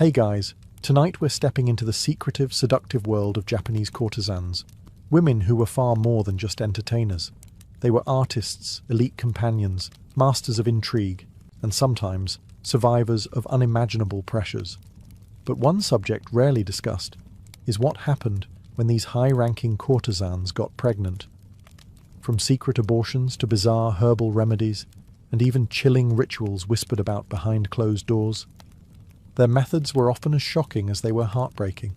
Hey guys, tonight we're stepping into the secretive, seductive world of Japanese courtesans. Women who were far more than just entertainers. They were artists, elite companions, masters of intrigue, and sometimes survivors of unimaginable pressures. But one subject rarely discussed is what happened when these high-ranking courtesans got pregnant. From secret abortions to bizarre herbal remedies, and even chilling rituals whispered about behind closed doors, their methods were often as shocking as they were heartbreaking.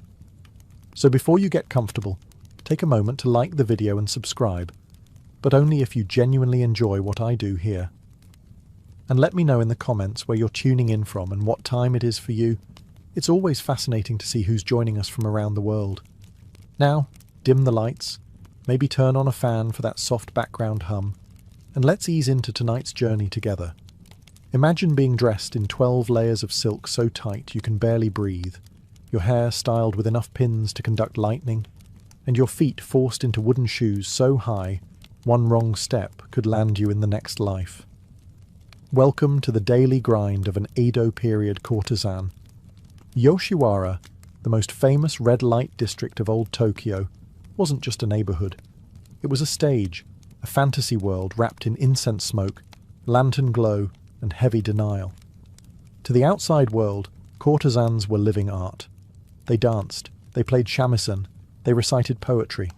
So before you get comfortable, take a moment to like the video and subscribe, but only if you genuinely enjoy what I do here. And let me know in the comments where you're tuning in from and what time it is for you. It's always fascinating to see who's joining us from around the world. Now, dim the lights, maybe turn on a fan for that soft background hum, and let's ease into tonight's journey together. Imagine being dressed in 12 layers of silk so tight you can barely breathe, your hair styled with enough pins to conduct lightning, and your feet forced into wooden shoes so high one wrong step could land you in the next life. Welcome to the daily grind of an Edo period courtesan. Yoshiwara, the most famous red light district of old Tokyo, wasn't just a neighborhood. It was a stage, a fantasy world wrapped in incense smoke, lantern glow, and heavy denial. To the outside world, courtesans were living art. They danced, they played shamisen, they recited poetry.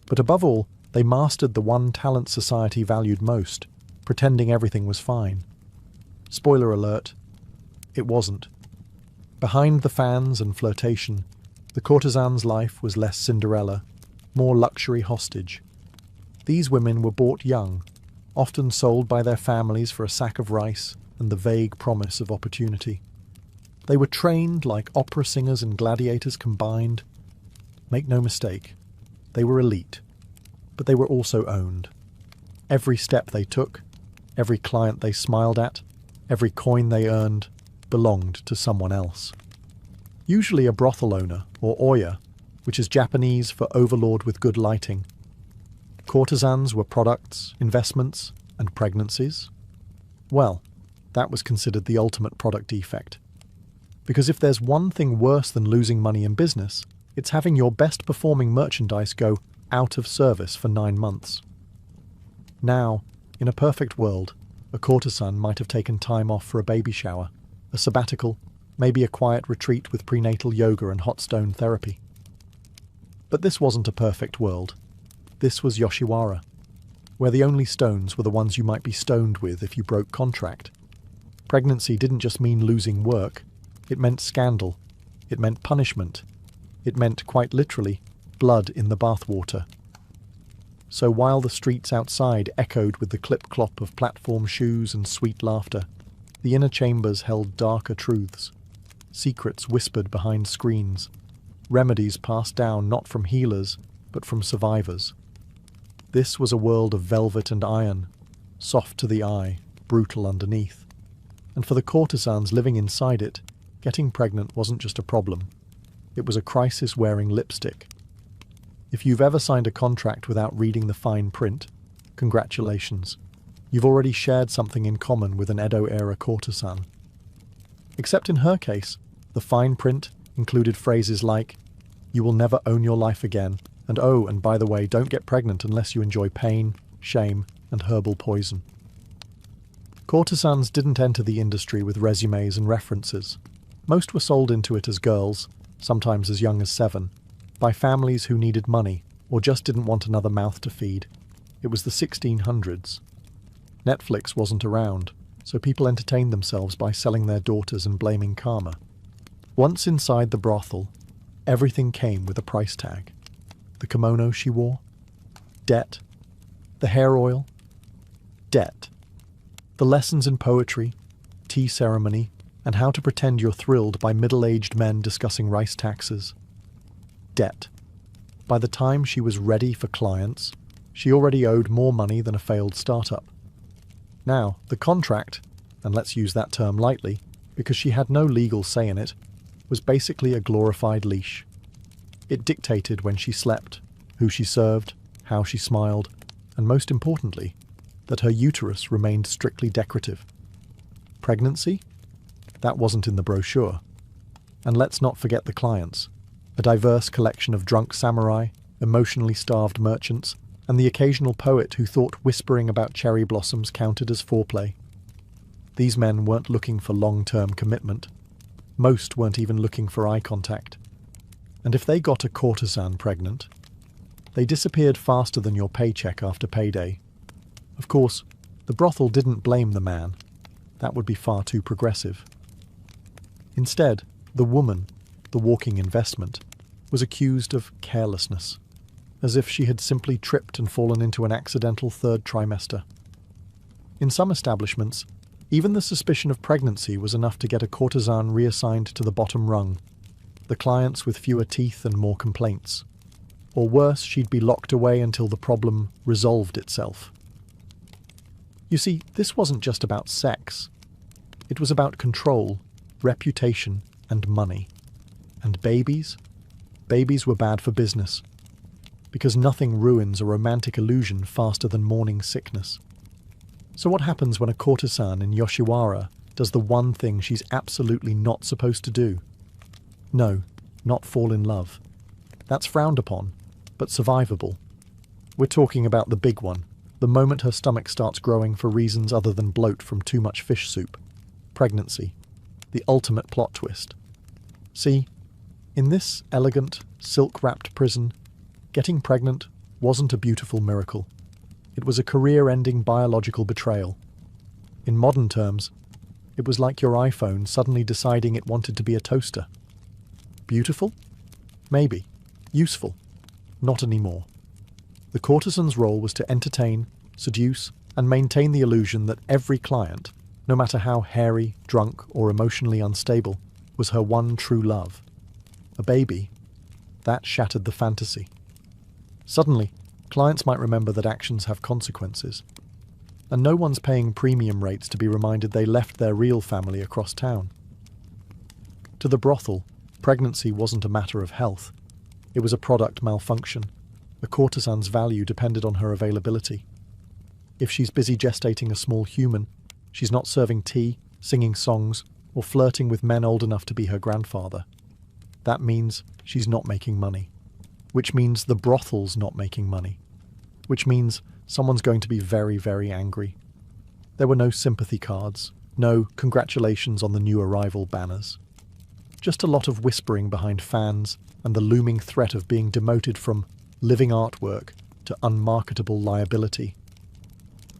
But above all, they mastered the one talent society valued most, pretending everything was fine. Spoiler alert, it wasn't. Behind the fans and flirtation, the courtesan's life was less Cinderella, more luxury hostage. These women were bought young, often sold by their families for a sack of rice and the vague promise of opportunity. They were trained like opera singers and gladiators combined. Make no mistake, they were elite, but they were also owned. Every step they took, every client they smiled at, every coin they earned, belonged to someone else. Usually a brothel owner, or oya, which is Japanese for overlord with good lighting. Courtesans were products, investments, and pregnancies. Well, that was considered the ultimate product defect. Because if there's one thing worse than losing money in business, it's having your best performing merchandise go out of service for 9 months. Now, in a perfect world, a courtesan might have taken time off for a baby shower, a sabbatical, maybe a quiet retreat with prenatal yoga and hot stone therapy. But this wasn't a perfect world. This was Yoshiwara, where the only stones were the ones you might be stoned with if you broke contract. Pregnancy didn't just mean losing work, it meant scandal, it meant punishment, it meant, quite literally, blood in the bathwater. So while the streets outside echoed with the clip-clop of platform shoes and sweet laughter, the inner chambers held darker truths, secrets whispered behind screens, remedies passed down not from healers, but from survivors. This was a world of velvet and iron, soft to the eye, brutal underneath. And for the courtesans living inside it, getting pregnant wasn't just a problem. It was a crisis wearing lipstick. If you've ever signed a contract without reading the fine print, congratulations. You've already shared something in common with an Edo-era courtesan. Except in her case, the fine print included phrases like, "You will never own your life again," and "Oh, and by the way, don't get pregnant unless you enjoy pain, shame, and herbal poison." Courtesans didn't enter the industry with resumes and references. Most were sold into it as girls, sometimes as young as 7, by families who needed money or just didn't want another mouth to feed. It was the 1600s. Netflix wasn't around, so people entertained themselves by selling their daughters and blaming karma. Once inside the brothel, everything came with a price tag. The kimono she wore, debt. The hair oil, debt. The lessons in poetry, tea ceremony, and how to pretend you're thrilled by middle-aged men discussing rice taxes, debt. By the time she was ready for clients, she already owed more money than a failed startup. Now, the contract, and let's use that term lightly, because she had no legal say in it, was basically a glorified leash. It dictated when she slept, who she served, how she smiled, and most importantly, that her uterus remained strictly decorative. Pregnancy? That wasn't in the brochure. And let's not forget the clients, a diverse collection of drunk samurai, emotionally starved merchants, and the occasional poet who thought whispering about cherry blossoms counted as foreplay. These men weren't looking for long-term commitment. Most weren't even looking for eye contact. And if they got a courtesan pregnant, they disappeared faster than your paycheck after payday. Of course, the brothel didn't blame the man. That would be far too progressive. Instead, the woman, the walking investment, was accused of carelessness, as if she had simply tripped and fallen into an accidental third trimester. In some establishments, even the suspicion of pregnancy was enough to get a courtesan reassigned to the bottom rung, the clients with fewer teeth and more complaints. Or worse, she'd be locked away until the problem resolved itself. You see, this wasn't just about sex. It was about control, reputation, and money. And babies? Babies were bad for business, because nothing ruins a romantic illusion faster than morning sickness. So what happens when a courtesan in Yoshiwara does the one thing she's absolutely not supposed to do? No, not fall in love. That's frowned upon, but survivable. We're talking about the big one, the moment her stomach starts growing for reasons other than bloat from too much fish soup. Pregnancy. The ultimate plot twist. See, in this elegant, silk-wrapped prison, getting pregnant wasn't a beautiful miracle. It was a career-ending biological betrayal. In modern terms, it was like your iPhone suddenly deciding it wanted to be a toaster. Beautiful? Maybe. Useful? Not anymore. The courtesan's role was to entertain, seduce, and maintain the illusion that every client, no matter how hairy, drunk, or emotionally unstable, was her one true love. A baby? That shattered the fantasy. Suddenly, clients might remember that actions have consequences. And no one's paying premium rates to be reminded they left their real family across town. To the brothel, pregnancy wasn't a matter of health. It was a product malfunction. A courtesan's value depended on her availability. If she's busy gestating a small human, she's not serving tea, singing songs, or flirting with men old enough to be her grandfather. That means she's not making money. Which means the brothel's not making money. Which means someone's going to be very, very angry. There were no sympathy cards, no congratulations on the new arrival banners. Just a lot of whispering behind fans and the looming threat of being demoted from living artwork to unmarketable liability.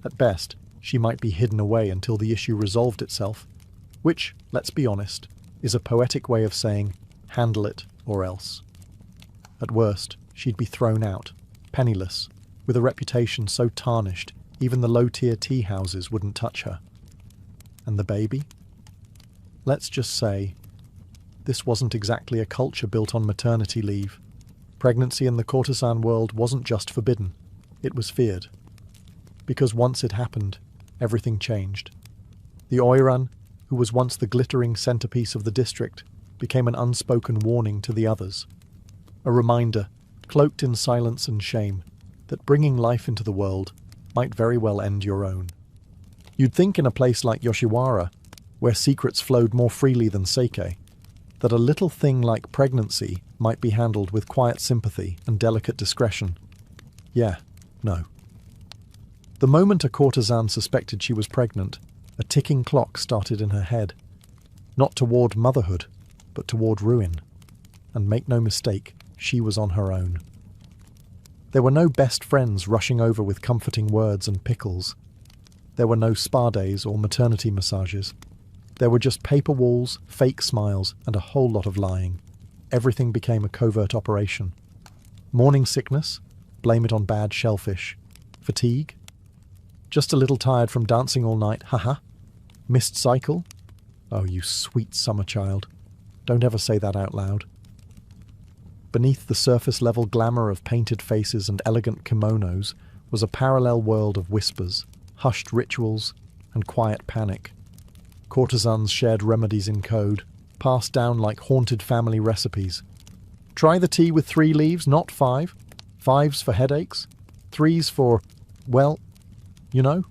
At best, she might be hidden away until the issue resolved itself, which, let's be honest, is a poetic way of saying, handle it or else. At worst, she'd be thrown out, penniless, with a reputation so tarnished even the low-tier tea houses wouldn't touch her. And the baby? Let's just say, this wasn't exactly a culture built on maternity leave. Pregnancy in the courtesan world wasn't just forbidden, it was feared. Because once it happened, everything changed. The oiran, who was once the glittering centerpiece of the district, became an unspoken warning to the others. A reminder, cloaked in silence and shame, that bringing life into the world might very well end your own. You'd think in a place like Yoshiwara, where secrets flowed more freely than sake, that a little thing like pregnancy might be handled with quiet sympathy and delicate discretion. Yeah, no. The moment a courtesan suspected she was pregnant, a ticking clock started in her head. Not toward motherhood, but toward ruin. And make no mistake, she was on her own. There were no best friends rushing over with comforting words and pickles. There were no spa days or maternity massages. There were just paper walls, fake smiles, and a whole lot of lying. Everything became a covert operation. Morning sickness? Blame it on bad shellfish. Fatigue? Just a little tired from dancing all night, haha. Missed cycle? Oh, you sweet summer child. Don't ever say that out loud. Beneath the surface-level glamour of painted faces and elegant kimonos was a parallel world of whispers, hushed rituals, and quiet panic. Courtesans shared remedies in code, passed down like haunted family recipes. Try the tea with 3 leaves, not 5. 5's for headaches. 3's for, well, you know.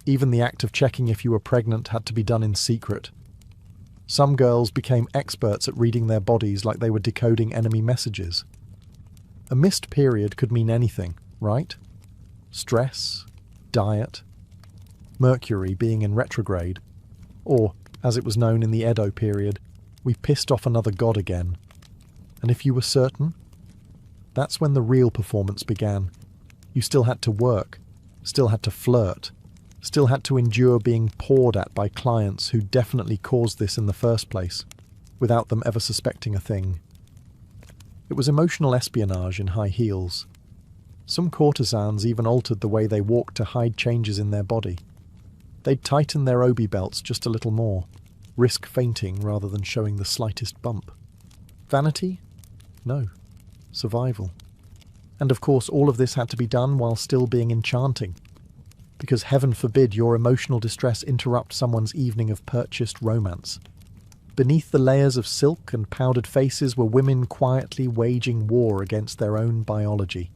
Even the act of checking if you were pregnant had to be done in secret. Some girls became experts at reading their bodies like they were decoding enemy messages. A missed period could mean anything, right? Stress, diet, Mercury being in retrograde, or, as it was known in the Edo period, we pissed off another god again. And if you were certain, that's when the real performance began. You still had to work, still had to flirt, still had to endure being pawed at by clients who definitely caused this in the first place, without them ever suspecting a thing. It was emotional espionage in high heels. Some courtesans even altered the way they walked to hide changes in their body. They'd tighten their obi belts just a little more, risk fainting rather than showing the slightest bump. Vanity? No. Survival. And of course all of this had to be done while still being enchanting, because heaven forbid your emotional distress interrupt someone's evening of purchased romance. Beneath the layers of silk and powdered faces were women quietly waging war against their own biology,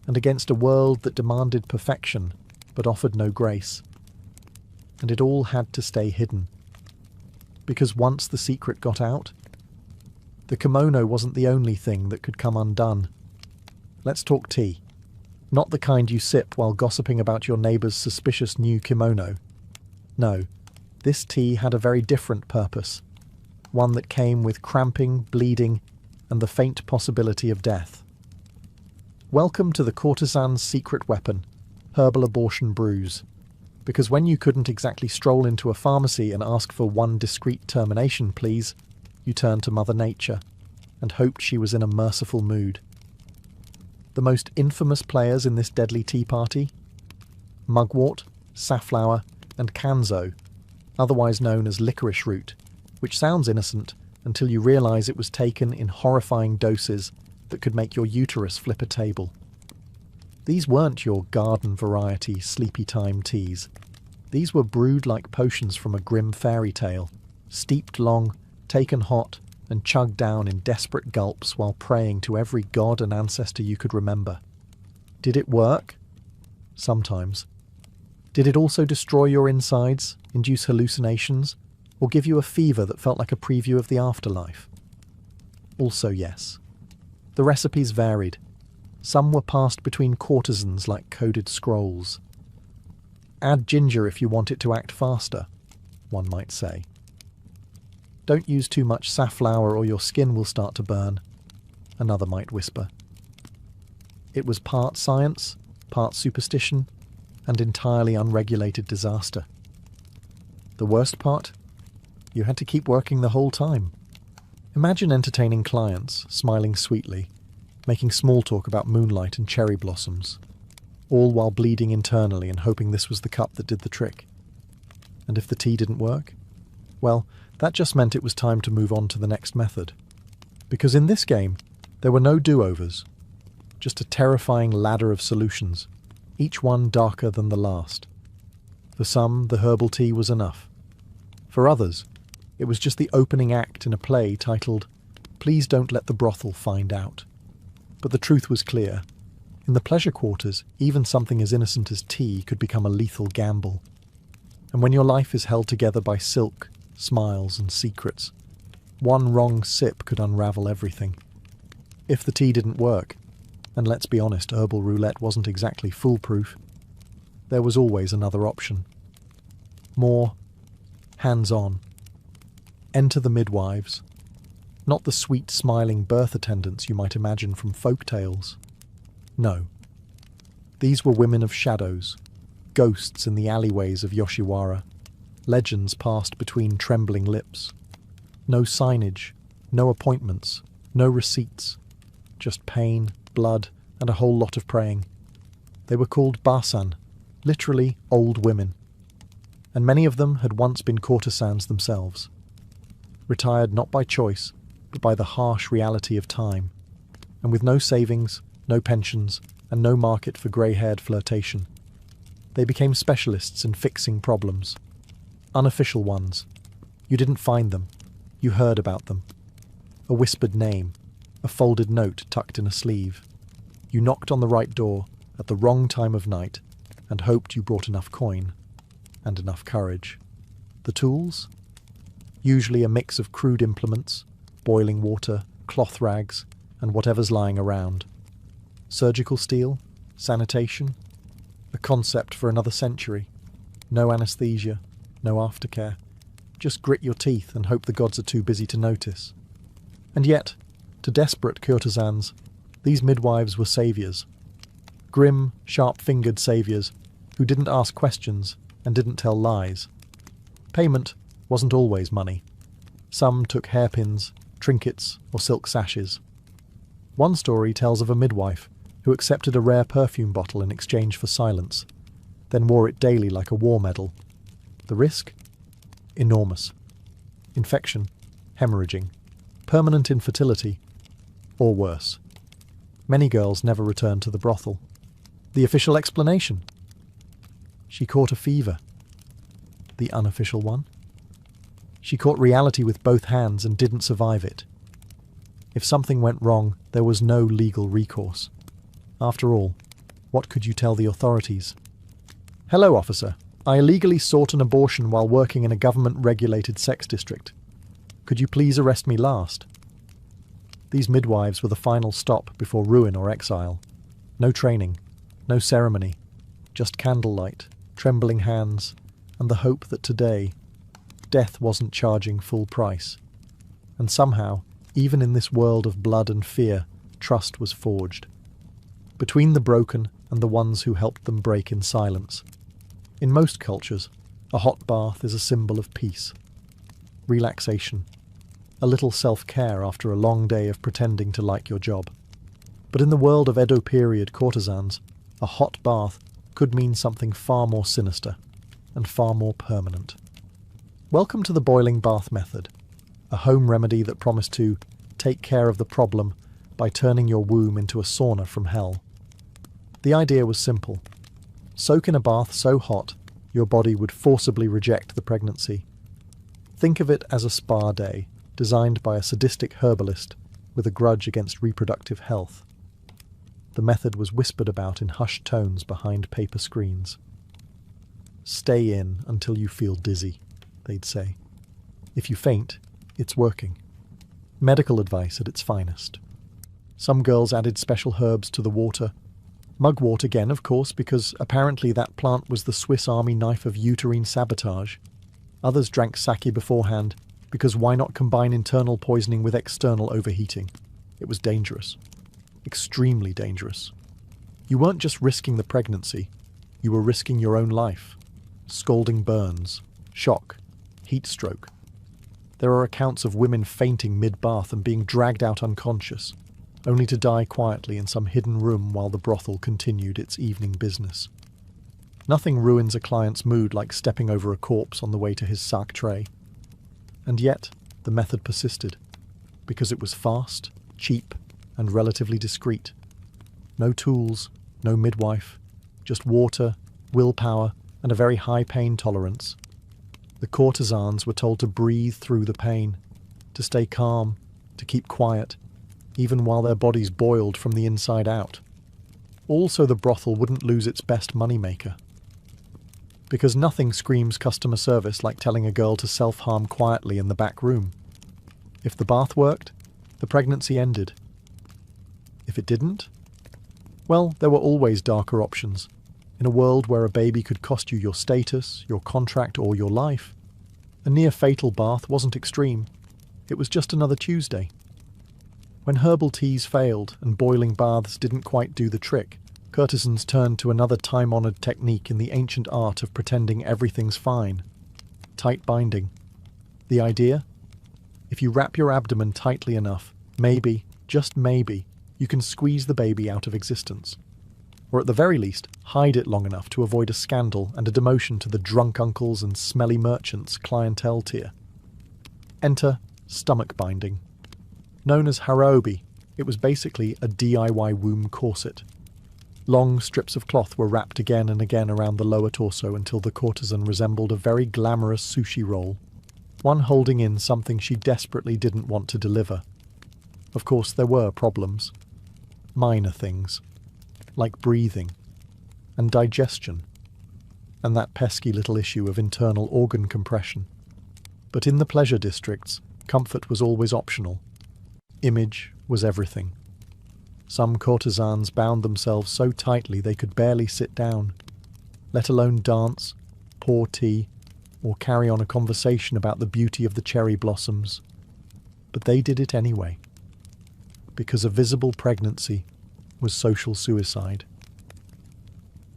and against a world that demanded perfection but offered no grace. And it all had to stay hidden. Because once the secret got out, the kimono wasn't the only thing that could come undone. Let's talk tea. Not the kind you sip while gossiping about your neighbour's suspicious new kimono. No, this tea had a very different purpose. One that came with cramping, bleeding, and the faint possibility of death. Welcome to the courtesan's secret weapon, herbal abortion brews. Because when you couldn't exactly stroll into a pharmacy and ask for one discreet termination, please, you turned to Mother Nature and hoped she was in a merciful mood. The most infamous players in this deadly tea party? Mugwort, safflower, and kanzo, otherwise known as licorice root, which sounds innocent until you realise it was taken in horrifying doses that could make your uterus flip a table. These weren't your garden variety sleepy time teas. These were brewed like potions from a grim fairy tale, steeped long, taken hot, and chugged down in desperate gulps while praying to every god and ancestor you could remember. Did it work? Sometimes. Did it also destroy your insides, induce hallucinations, or give you a fever that felt like a preview of the afterlife? Also yes. The recipes varied. Some were passed between courtesans like coded scrolls. Add ginger if you want it to act faster, one might say. Don't use too much safflower or your skin will start to burn, another might whisper. It was part science, part superstition, and entirely unregulated disaster. The worst part? You had to keep working the whole time. Imagine entertaining clients, smiling sweetly, making small talk about moonlight and cherry blossoms, all while bleeding internally and hoping this was the cup that did the trick. And if the tea didn't work? Well, that just meant it was time to move on to the next method. Because in this game, there were no do-overs, just a terrifying ladder of solutions, each one darker than the last. For some, the herbal tea was enough. For others, it was just the opening act in a play titled, "Please Don't Let the Brothel Find Out." But the truth was clear. In the pleasure quarters, even something as innocent as tea could become a lethal gamble. And when your life is held together by silk, smiles and secrets, one wrong sip could unravel everything. If the tea didn't work, and let's be honest, herbal roulette wasn't exactly foolproof, there was always another option. More hands-on. Enter the midwives. Not the sweet, smiling birth attendants you might imagine from folk tales. No. These were women of shadows, ghosts in the alleyways of Yoshiwara, legends passed between trembling lips. No signage, no appointments, no receipts, just pain, blood, and a whole lot of praying. They were called basan, literally old women, and many of them had once been courtesans themselves, retired not by choice, but by the harsh reality of time, and with no savings, no pensions, and no market for grey-haired flirtation. They became specialists in fixing problems. Unofficial ones. You didn't find them. You heard about them. A whispered name, a folded note tucked in a sleeve. You knocked on the right door at the wrong time of night and hoped you brought enough coin and enough courage. The tools? usually a mix of crude implements, boiling water, cloth rags, and whatever's lying around. Surgical steel, sanitation, a concept for another century. No anesthesia, no aftercare. Just grit your teeth and hope the gods are too busy to notice. And yet, to desperate courtesans, these midwives were saviours. Grim, sharp-fingered saviours who didn't ask questions and didn't tell lies. Payment wasn't always money. Some took hairpins, trinkets, or silk sashes. One story tells of a midwife who accepted a rare perfume bottle in exchange for silence, then wore it daily like a war medal. The risk? Enormous. Infection, hemorrhaging, permanent infertility, or worse. Many girls never returned to the brothel. The official explanation? She caught a fever. The unofficial one? She caught reality with both hands and didn't survive it. If something went wrong, there was no legal recourse. After all, what could you tell the authorities? "Hello, officer. I illegally sought an abortion while working in a government-regulated sex district. Could you please arrest me last?" These midwives were the final stop before ruin or exile. No training, no ceremony, just candlelight, trembling hands, and the hope that today, death wasn't charging full price. And somehow, even in this world of blood and fear, trust was forged. Between the broken and the ones who helped them break in silence. In most cultures, a hot bath is a symbol of peace, relaxation, a little self-care after a long day of pretending to like your job. But in the world of Edo period courtesans, a hot bath could mean something far more sinister and far more permanent. Welcome to the boiling bath method, a home remedy that promised to take care of the problem by turning your womb into a sauna from hell. The idea was simple. Soak in a bath so hot, your body would forcibly reject the pregnancy. Think of it as a spa day, designed by a sadistic herbalist with a grudge against reproductive health. The method was whispered about in hushed tones behind paper screens. "Stay in until you feel dizzy," they'd say. "If you faint, it's working." Medical advice at its finest. Some girls added special herbs to the water. Mugwort again, of course, because apparently that plant was the Swiss Army knife of uterine sabotage. Others drank sake beforehand, because why not combine internal poisoning with external overheating? It was dangerous. Extremely dangerous. You weren't just risking the pregnancy, you were risking your own life. Scalding burns, shock, heat stroke. There are accounts of women fainting mid-bath and being dragged out unconscious, only to die quietly in some hidden room while the brothel continued its evening business. Nothing ruins a client's mood like stepping over a corpse on the way to his sack tray. And yet, the method persisted, because it was fast, cheap, and relatively discreet. No tools, no midwife, just water, willpower, and a very high pain tolerance. The courtesans were told to breathe through the pain, to stay calm, to keep quiet, even while their bodies boiled from the inside out. Also, the brothel wouldn't lose its best moneymaker. Because nothing screams customer service like telling a girl to self-harm quietly in the back room. If the bath worked, the pregnancy ended. If it didn't? Well, there were always darker options. In a world where a baby could cost you your status, your contract, or your life, a near-fatal bath wasn't extreme. It was just another Tuesday. When herbal teas failed and boiling baths didn't quite do the trick, courtesans turned to another time-honoured technique in the ancient art of pretending everything's fine. Tight binding. The idea? If you wrap your abdomen tightly enough, maybe, just maybe, you can squeeze the baby out of existence. Or at the very least, hide it long enough to avoid a scandal and a demotion to the drunk uncles and smelly merchants clientele tier. Enter stomach binding. Known as harobi, it was basically a DIY womb corset. Long strips of cloth were wrapped again and again around the lower torso until the courtesan resembled a very glamorous sushi roll, one holding in something she desperately didn't want to deliver. Of course, there were problems. Minor things, like breathing, and digestion, and that pesky little issue of internal organ compression. But in the pleasure districts, comfort was always optional. Image was everything. Some courtesans bound themselves so tightly they could barely sit down, let alone dance, pour tea, or carry on a conversation about the beauty of the cherry blossoms. But they did it anyway, because a visible pregnancy was social suicide.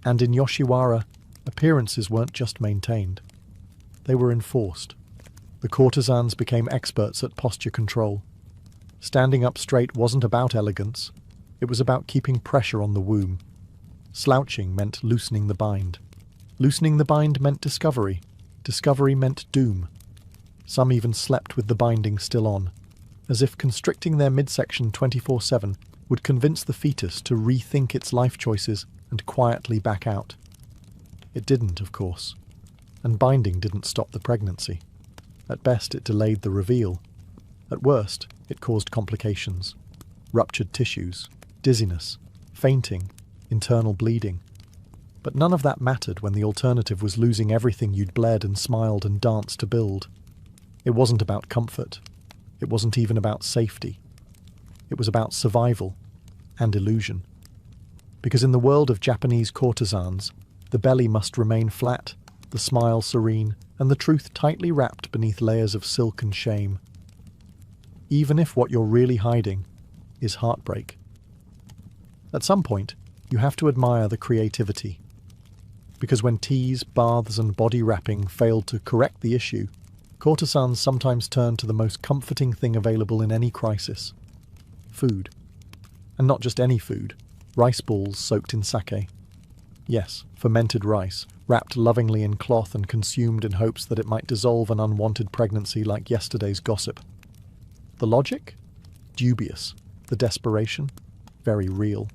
And in Yoshiwara, appearances weren't just maintained. They were enforced. The courtesans became experts at posture control. Standing up straight wasn't about elegance. It was about keeping pressure on the womb. Slouching meant loosening the bind. Loosening the bind meant discovery. Discovery meant doom. Some even slept with the binding still on, as if constricting their midsection 24/7 would convince the fetus to rethink its life choices and quietly back out. It didn't, of course, and binding didn't stop the pregnancy. At best, it delayed the reveal. At worst, it caused complications. Ruptured tissues, dizziness, fainting, internal bleeding. But none of that mattered when the alternative was losing everything you'd bled and smiled and danced to build. It wasn't about comfort. It wasn't even about safety. It was about survival and illusion. Because in the world of Japanese courtesans, the belly must remain flat, the smile serene, and the truth tightly wrapped beneath layers of silk and shame. Even if what you're really hiding is heartbreak. At some point, you have to admire the creativity. Because when teas, baths, and body wrapping failed to correct the issue, courtesans sometimes turned to the most comforting thing available in any crisis: food. And not just any food, rice balls soaked in sake. Yes, fermented rice, wrapped lovingly in cloth and consumed in hopes that it might dissolve an unwanted pregnancy like yesterday's gossip. The logic? Dubious. The desperation? Very real.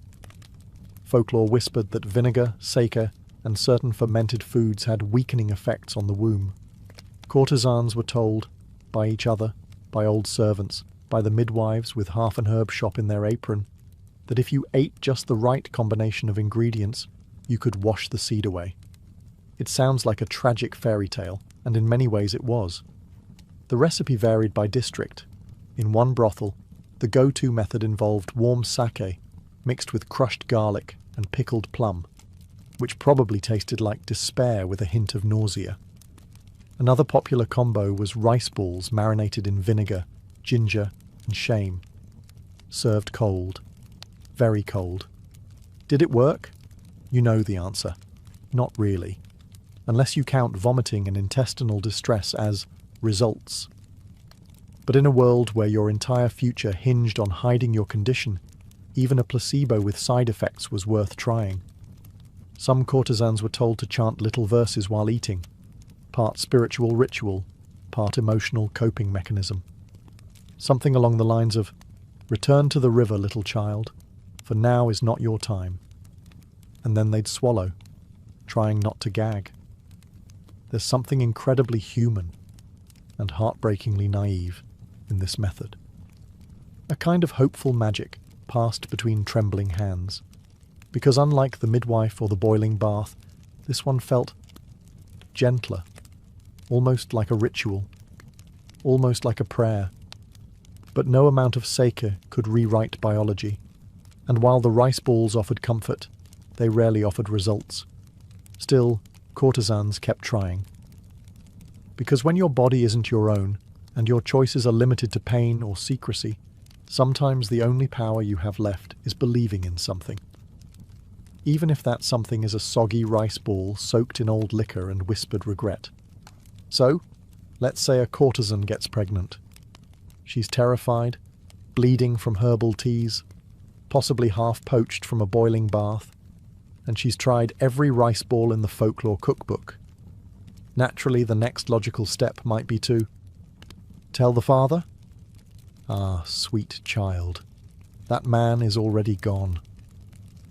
Folklore whispered that vinegar, sake, and certain fermented foods had weakening effects on the womb. Courtesans were told, by each other, by old servants, by the midwives with half an herb shop in their apron, that if you ate just the right combination of ingredients, you could wash the seed away. It sounds like a tragic fairy tale, and in many ways it was. The recipe varied by district. In one brothel, the go-to method involved warm sake, mixed with crushed garlic and pickled plum, which probably tasted like despair with a hint of nausea. Another popular combo was rice balls marinated in vinegar, ginger, and shame. Served cold. Very cold. Did it work? You know the answer. Not really. Unless you count vomiting and intestinal distress as results. But in a world where your entire future hinged on hiding your condition, even a placebo with side effects was worth trying. Some courtesans were told to chant little verses while eating, part spiritual ritual, part emotional coping mechanism. Something along the lines of, "Return to the river, little child, for now is not your time." And then they'd swallow, trying not to gag. There's something incredibly human and heartbreakingly naive in this method. A kind of hopeful magic passed between trembling hands. Because unlike the midwife or the boiling bath, this one felt gentler, almost like a ritual, almost like a prayer. But no amount of sake could rewrite biology, and while the rice balls offered comfort, they rarely offered results. Still, courtesans kept trying. Because when your body isn't your own, and your choices are limited to pain or secrecy, sometimes the only power you have left is believing in something. Even if that something is a soggy rice ball soaked in old liquor and whispered regret. So, let's say a courtesan gets pregnant. She's terrified, bleeding from herbal teas, possibly half poached from a boiling bath, and she's tried every rice ball in the folklore cookbook. Naturally, the next logical step might be to tell the father? Ah, sweet child, that man is already gone.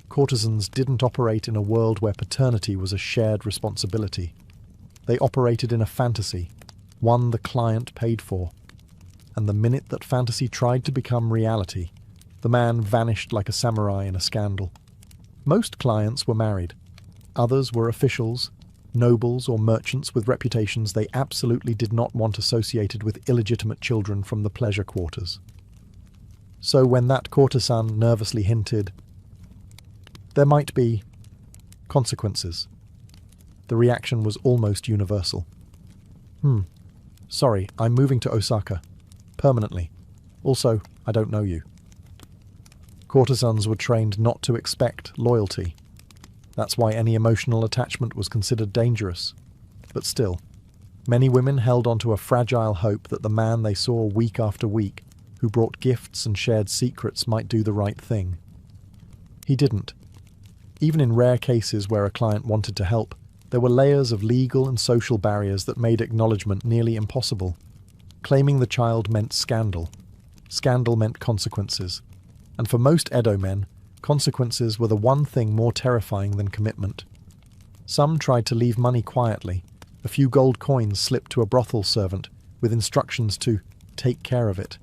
Courtesans didn't operate in a world where paternity was a shared responsibility. They operated in a fantasy, one the client paid for. And the minute that fantasy tried to become reality, the man vanished like a samurai in a scandal. Most clients were married. Others were officials, nobles or merchants with reputations they absolutely did not want associated with illegitimate children from the pleasure quarters. So when that courtesan nervously hinted, there might be consequences, the reaction was almost universal. Sorry, I'm moving to Osaka. Permanently. Also, I don't know you. Courtesans were trained not to expect loyalty. That's why any emotional attachment was considered dangerous. But still, many women held on to a fragile hope that the man they saw week after week, who brought gifts and shared secrets, might do the right thing. He didn't. Even in rare cases where a client wanted to help, there were layers of legal and social barriers that made acknowledgement nearly impossible. Claiming the child meant scandal. Scandal meant consequences. And for most Edo men, consequences were the one thing more terrifying than commitment. Some tried to leave money quietly. A few gold coins slipped to a brothel servant with instructions to take care of it.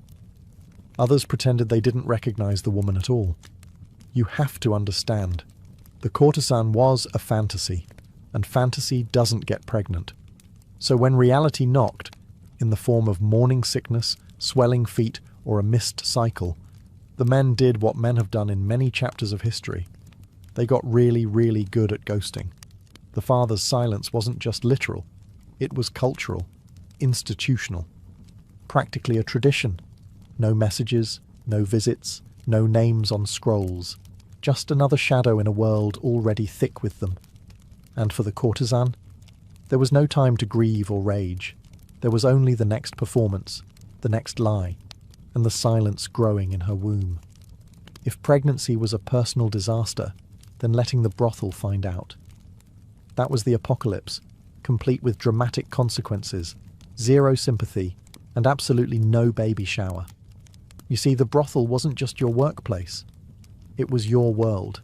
Others pretended they didn't recognize the woman at all. You have to understand. The courtesan was a fantasy, and fantasy doesn't get pregnant. So when reality knocked, in the form of morning sickness, swelling feet, or a missed cycle, the men did what men have done in many chapters of history. They got really, really good at ghosting. The father's silence wasn't just literal. It was cultural, institutional, practically a tradition. No messages, no visits, no names on scrolls. Just another shadow in a world already thick with them. And for the courtesan, there was no time to grieve or rage. There was only the next performance, the next lie, and the silence growing in her womb. If pregnancy was a personal disaster, then letting the brothel find out. That was the apocalypse, complete with dramatic consequences, zero sympathy, and absolutely no baby shower. You see, the brothel wasn't just your workplace. It was your world.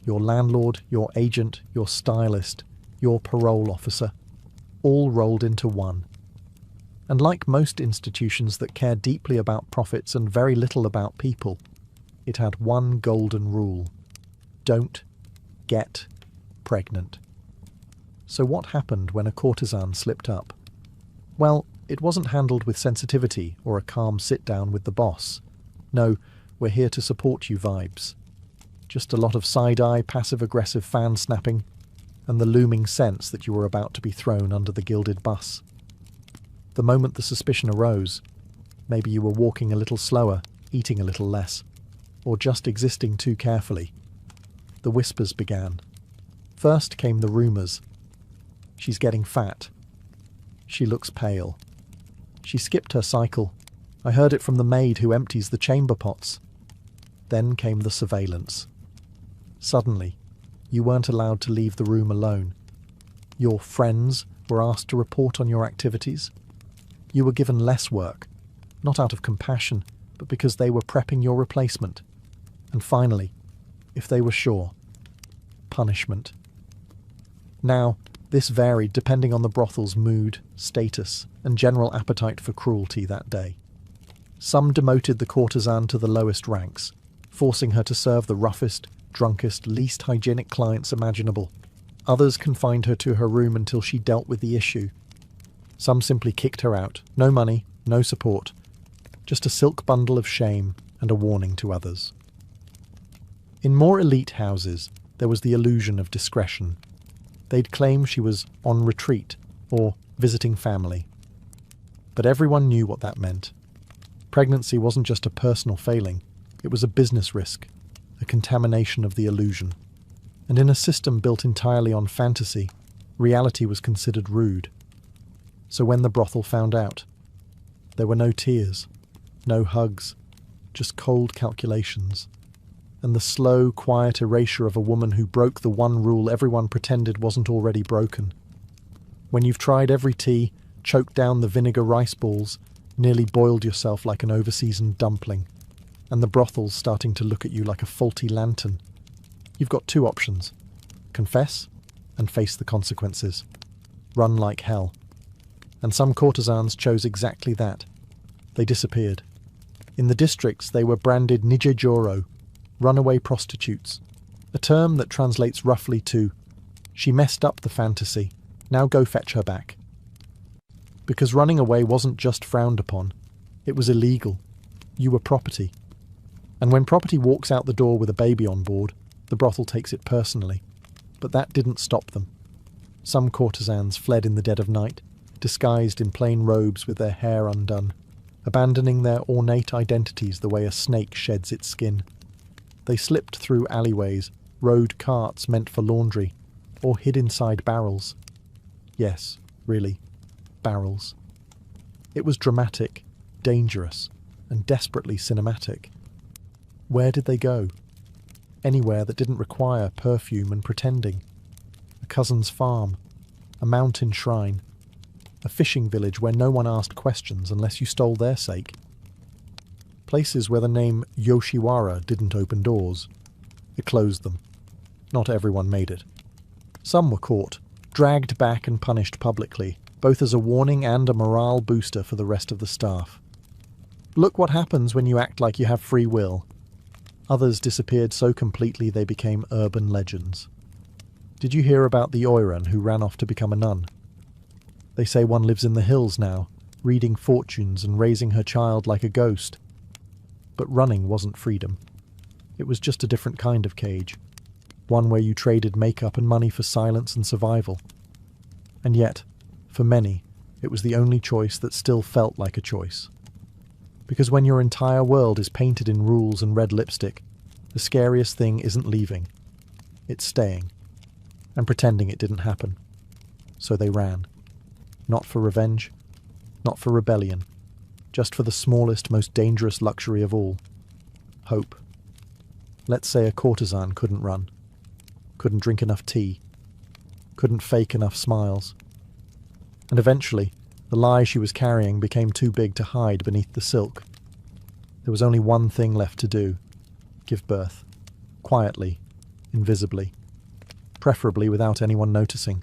Your landlord, your agent, your stylist, your parole officer, all rolled into one. And like most institutions that care deeply about profits and very little about people, it had one golden rule: don't get pregnant. So what happened when a courtesan slipped up? Well, it wasn't handled with sensitivity or a calm sit-down with the boss. No, we're here to support you vibes. Just a lot of side-eye, passive-aggressive fan-snapping, and the looming sense that you were about to be thrown under the gilded bus. The moment the suspicion arose, maybe you were walking a little slower, eating a little less, or just existing too carefully, the whispers began. First came the rumours. She's getting fat. She looks pale. She skipped her cycle. I heard it from the maid who empties the chamber pots. Then came the surveillance. Suddenly, you weren't allowed to leave the room alone. Your friends were asked to report on your activities. You were given less work, not out of compassion, but because they were prepping your replacement. And finally, if they were sure, punishment. Now, this varied depending on the brothel's mood, status, and general appetite for cruelty that day. Some demoted the courtesan to the lowest ranks, forcing her to serve the roughest, drunkest, least hygienic clients imaginable. Others confined her to her room until she dealt with the issue. Some simply kicked her out. No money, no support. Just a silk bundle of shame and a warning to others. In more elite houses, there was the illusion of discretion. They'd claim she was on retreat or visiting family. But everyone knew what that meant. Pregnancy wasn't just a personal failing, it was a business risk, a contamination of the illusion. And in a system built entirely on fantasy, reality was considered rude. So when the brothel found out, there were no tears, no hugs, just cold calculations, and the slow, quiet erasure of a woman who broke the one rule everyone pretended wasn't already broken. When you've tried every tea, choked down the vinegar rice balls, nearly boiled yourself like an overseasoned dumpling, and the brothel's starting to look at you like a faulty lantern, you've got two options: confess and face the consequences. Run like hell. And some courtesans chose exactly that. They disappeared. In the districts, they were branded nijejoro, runaway prostitutes, a term that translates roughly to, she messed up the fantasy, Now go fetch her back. Because running away wasn't just frowned upon, it was illegal. You were property. And when property walks out the door with a baby on board, the brothel takes it personally. But that didn't stop them. Some courtesans fled in the dead of night, disguised in plain robes with their hair undone, abandoning their ornate identities the way a snake sheds its skin. They slipped through alleyways, rode carts meant for laundry, or hid inside barrels. Yes, really, barrels. It was dramatic, dangerous, and desperately cinematic. Where did they go? Anywhere that didn't require perfume and pretending. A cousin's farm, a mountain shrine, a fishing village where no one asked questions unless you stole their sake. Places where the name Yoshiwara didn't open doors. It closed them. Not everyone made it. Some were caught, dragged back and punished publicly, both as a warning and a morale booster for the rest of the staff. Look what happens when you act like you have free will. Others disappeared so completely they became urban legends. Did you hear about the Oiran who ran off to become a nun? They say one lives in the hills now, reading fortunes and raising her child like a ghost. But running wasn't freedom. It was just a different kind of cage. One where you traded makeup and money for silence and survival. And yet, for many, it was the only choice that still felt like a choice. Because when your entire world is painted in rules and red lipstick, the scariest thing isn't leaving. It's staying. And pretending it didn't happen. So they ran. Not for revenge, not for rebellion, just for the smallest, most dangerous luxury of all. Hope. Let's say a courtesan couldn't run, couldn't drink enough tea, couldn't fake enough smiles. And eventually, the lie she was carrying became too big to hide beneath the silk. There was only one thing left to do: give birth. Quietly, invisibly, preferably without anyone noticing.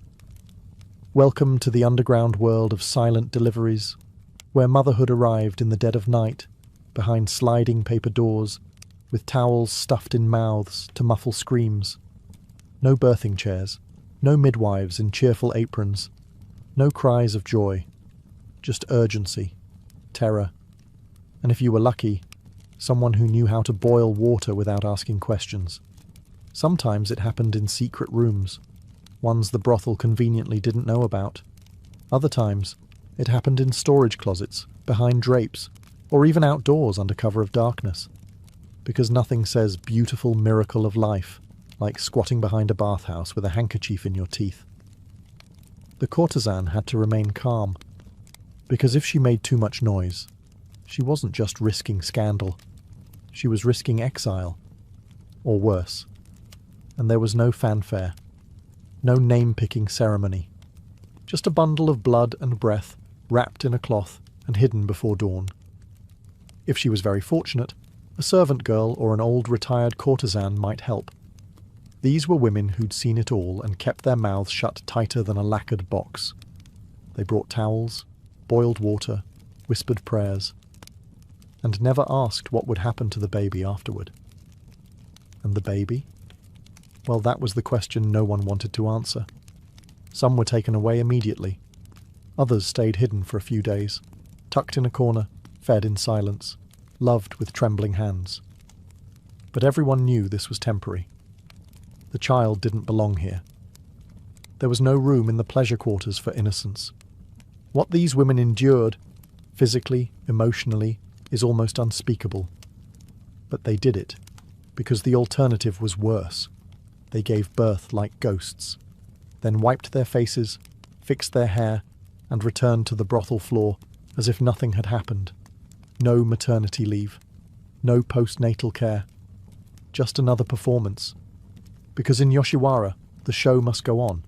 Welcome to the underground world of silent deliveries, where motherhood arrived in the dead of night, behind sliding paper doors, with towels stuffed in mouths to muffle screams. No birthing chairs, no midwives in cheerful aprons, no cries of joy, just urgency, terror, and if you were lucky, someone who knew how to boil water without asking questions. Sometimes it happened in secret rooms, ones the brothel conveniently didn't know about. Other times, it happened in storage closets, behind drapes, or even outdoors under cover of darkness. Because nothing says beautiful miracle of life like squatting behind a bathhouse with a handkerchief in your teeth. The courtesan had to remain calm, because if she made too much noise, she wasn't just risking scandal, she was risking exile, or worse. And there was no fanfare, no name-picking ceremony, just a bundle of blood and breath wrapped in a cloth and hidden before dawn. If she was very fortunate, a servant girl or an old retired courtesan might help. These were women who'd seen it all and kept their mouths shut tighter than a lacquered box. They brought towels, boiled water, whispered prayers, and never asked what would happen to the baby afterward. And the baby? Well, that was the question no one wanted to answer. Some were taken away immediately. Others stayed hidden for a few days, tucked in a corner, fed in silence, loved with trembling hands. But everyone knew this was temporary. The child didn't belong here. There was no room in the pleasure quarters for innocence. What these women endured, physically, emotionally, is almost unspeakable. But they did it, because the alternative was worse. They gave birth like ghosts, then wiped their faces, fixed their hair, and returned to the brothel floor as if nothing had happened. No maternity leave, no postnatal care, just another performance. Because in Yoshiwara, the show must go on.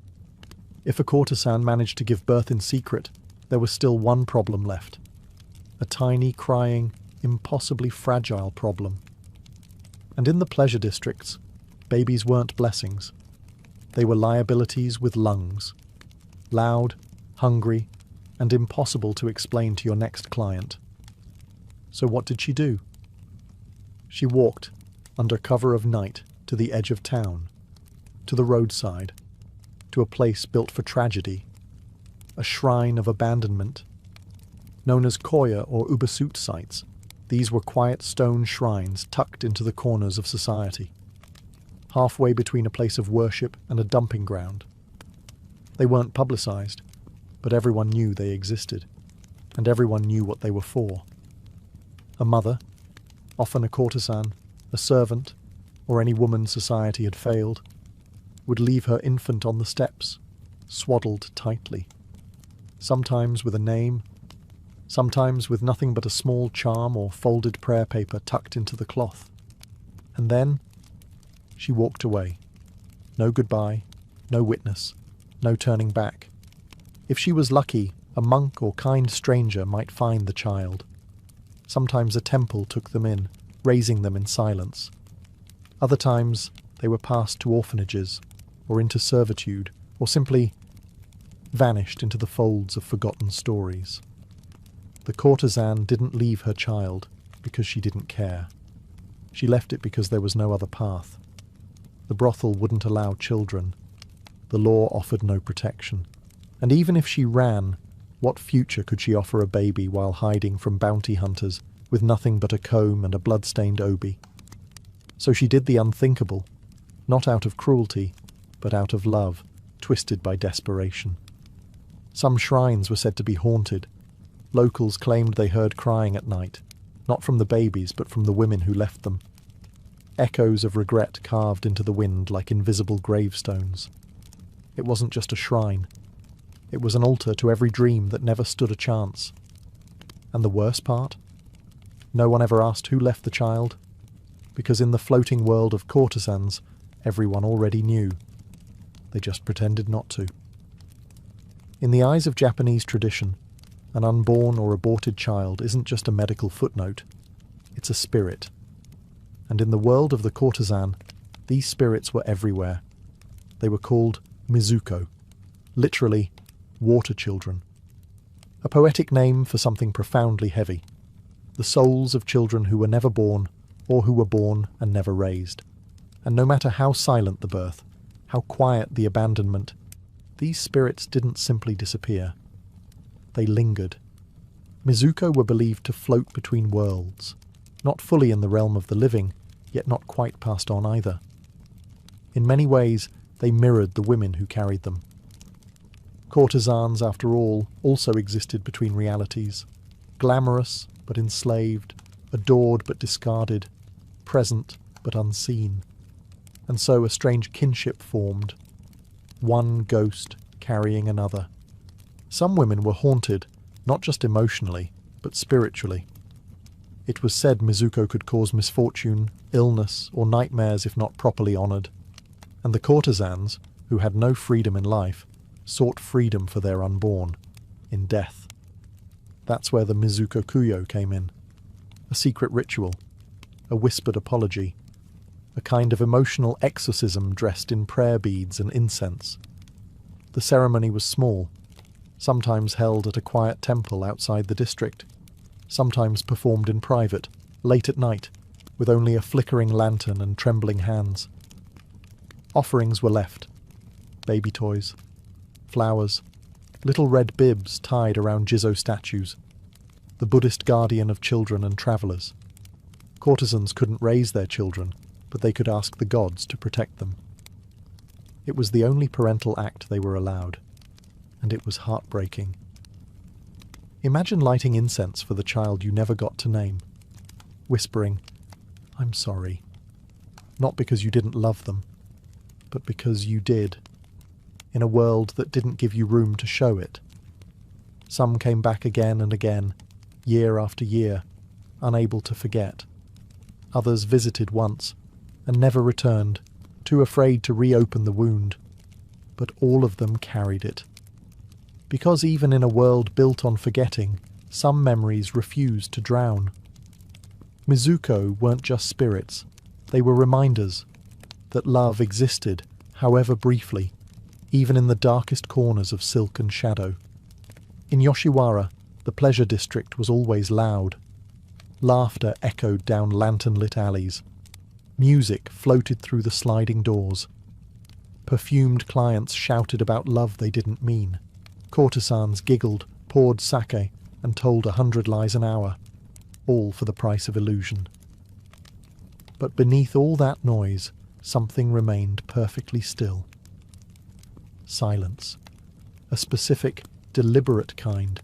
If a courtesan managed to give birth in secret, there was still one problem left. A tiny, crying, impossibly fragile problem. And in the pleasure districts, babies weren't blessings. They were liabilities with lungs. Loud, hungry, and impossible to explain to your next client. So what did she do? She walked, under cover of night, to the edge of town, to the roadside, to a place built for tragedy, a shrine of abandonment. Known as koya or ubasut sites, these were quiet stone shrines tucked into the corners of society, halfway between a place of worship and a dumping ground. They weren't publicized, but everyone knew they existed, and everyone knew what they were for. A mother, often a courtesan, a servant, or any woman society had failed, would leave her infant on the steps, swaddled tightly, sometimes with a name, sometimes with nothing but a small charm or folded prayer paper tucked into the cloth. And then she walked away. No goodbye, no witness, no turning back. If she was lucky, a monk or kind stranger might find the child. Sometimes a temple took them in, raising them in silence. Other times they were passed to orphanages, or into servitude, or simply vanished into the folds of forgotten stories. The courtesan didn't leave her child because she didn't care. She left it because there was no other path. The brothel wouldn't allow children. The law offered no protection. And even if she ran, what future could she offer a baby while hiding from bounty hunters with nothing but a comb and a blood-stained obi? So she did the unthinkable, not out of cruelty, but out of love, twisted by desperation. Some shrines were said to be haunted. Locals claimed they heard crying at night, not from the babies but from the women who left them. Echoes of regret carved into the wind like invisible gravestones. It wasn't just a shrine. It was an altar to every dream that never stood a chance. And the worst part? No one ever asked who left the child, because in the floating world of courtesans, everyone already knew. They just pretended not to. In the eyes of Japanese tradition, an unborn or aborted child isn't just a medical footnote, it's a spirit. And in the world of the courtesan, these spirits were everywhere. They were called Mizuko, literally water children. A poetic name for something profoundly heavy. The souls of children who were never born, or who were born and never raised. And no matter how silent the birth, how quiet the abandonment, these spirits didn't simply disappear. They lingered. Mizuko were believed to float between worlds, not fully in the realm of the living, yet not quite passed on either. In many ways, they mirrored the women who carried them. Courtesans, after all, also existed between realities, glamorous but enslaved, adored but discarded, present but unseen. And so a strange kinship formed, one ghost carrying another. Some women were haunted, not just emotionally, but spiritually. It was said Mizuko could cause misfortune, illness, or nightmares if not properly honoured. And the courtesans, who had no freedom in life, sought freedom for their unborn, in death. That's where the Mizuko Kuyo came in. A secret ritual, a whispered apology, a kind of emotional exorcism dressed in prayer beads and incense. The ceremony was small, sometimes held at a quiet temple outside the district, sometimes performed in private, late at night, with only a flickering lantern and trembling hands. Offerings were left. Baby toys, flowers, little red bibs tied around Jizo statues, the Buddhist guardian of children and travellers. Courtesans couldn't raise their children, but they could ask the gods to protect them. It was the only parental act they were allowed, and it was heartbreaking. Imagine lighting incense for the child you never got to name, whispering, "I'm sorry," not because you didn't love them, but because you did, in a world that didn't give you room to show it. Some came back again and again, year after year, unable to forget. Others visited once, and never returned, too afraid to reopen the wound. But all of them carried it. Because even in a world built on forgetting, some memories refused to drown. Mizuko weren't just spirits, they were reminders that love existed, however briefly, even in the darkest corners of silk and shadow. In Yoshiwara, the pleasure district was always loud. Laughter echoed down lantern-lit alleys. Music floated through the sliding doors. Perfumed clients shouted about love they didn't mean. Courtesans giggled, poured sake, and told 100 lies an hour, all for the price of illusion. But beneath all that noise, something remained perfectly still. Silence. A specific, deliberate kind.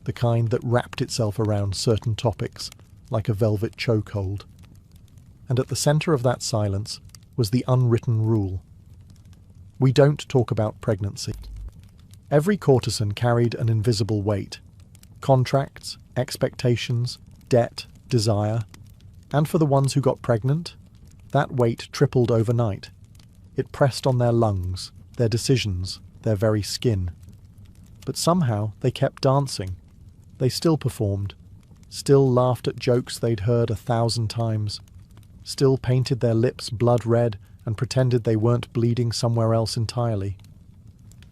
The kind that wrapped itself around certain topics, like a velvet chokehold. And at the centre of that silence was the unwritten rule. We don't talk about pregnancy. Every courtesan carried an invisible weight. Contracts, expectations, debt, desire. And for the ones who got pregnant, that weight tripled overnight. It pressed on their lungs, their decisions, their very skin. But somehow they kept dancing. They still performed, still laughed at jokes they'd heard 1,000 times, still painted their lips blood red and pretended they weren't bleeding somewhere else entirely.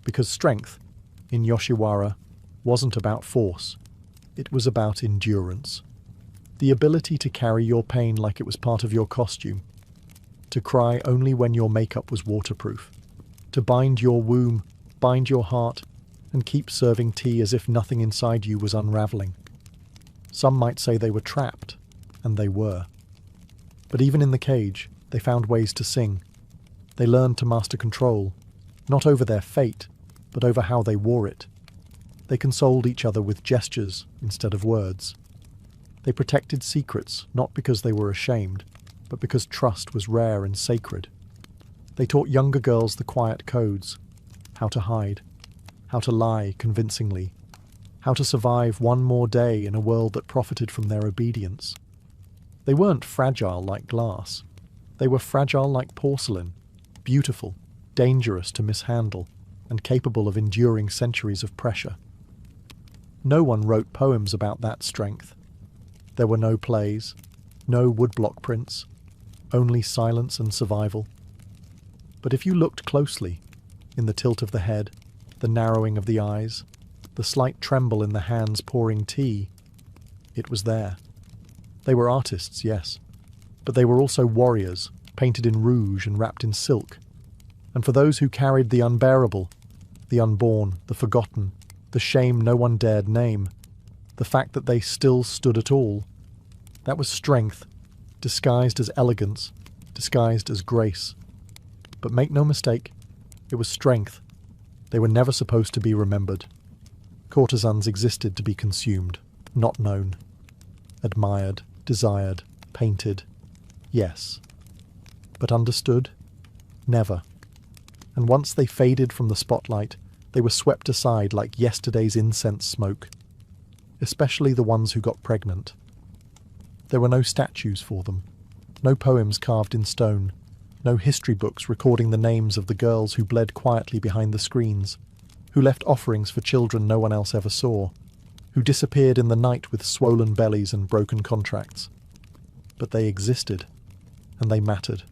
Because strength, in Yoshiwara, wasn't about force. It was about endurance. The ability to carry your pain like it was part of your costume. To cry only when your makeup was waterproof. To bind your womb, bind your heart, and keep serving tea as if nothing inside you was unravelling. Some might say they were trapped, and they were. But even in the cage, they found ways to sing. They learned to master control, not over their fate, but over how they wore it. They consoled each other with gestures instead of words. They protected secrets, not because they were ashamed, but because trust was rare and sacred. They taught younger girls the quiet codes, how to hide, how to lie convincingly, how to survive one more day in a world that profited from their obedience. They weren't fragile like glass. They were fragile like porcelain, beautiful, dangerous to mishandle, and capable of enduring centuries of pressure. No one wrote poems about that strength. There were no plays, no woodblock prints, only silence and survival. But if you looked closely, in the tilt of the head, the narrowing of the eyes, the slight tremble in the hands pouring tea, it was there. They were artists, yes, but they were also warriors, painted in rouge and wrapped in silk. And for those who carried the unbearable, the unborn, the forgotten, the shame no one dared name, the fact that they still stood at all, that was strength, disguised as elegance, disguised as grace. But make no mistake, it was strength. They were never supposed to be remembered. Courtesans existed to be consumed, not known. Admired, desired, painted, yes. But understood? Never. And once they faded from the spotlight, they were swept aside like yesterday's incense smoke. Especially the ones who got pregnant. There were no statues for them, no poems carved in stone, no history books recording the names of the girls who bled quietly behind the screens, who left offerings for children no one else ever saw, who disappeared in the night with swollen bellies and broken contracts. But they existed, and they mattered.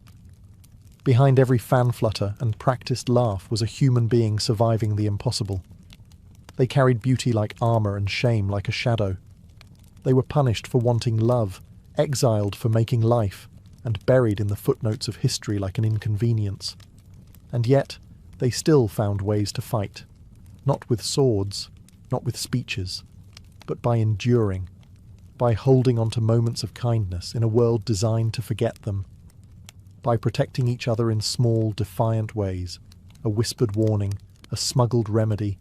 Behind every fan flutter and practiced laugh was a human being surviving the impossible. They carried beauty like armour and shame like a shadow. They were punished for wanting love, exiled for making life, and buried in the footnotes of history like an inconvenience. And yet, they still found ways to fight. Not with swords, not with speeches, but by enduring, by holding on to moments of kindness in a world designed to forget them, by protecting each other in small, defiant ways, a whispered warning, a smuggled remedy,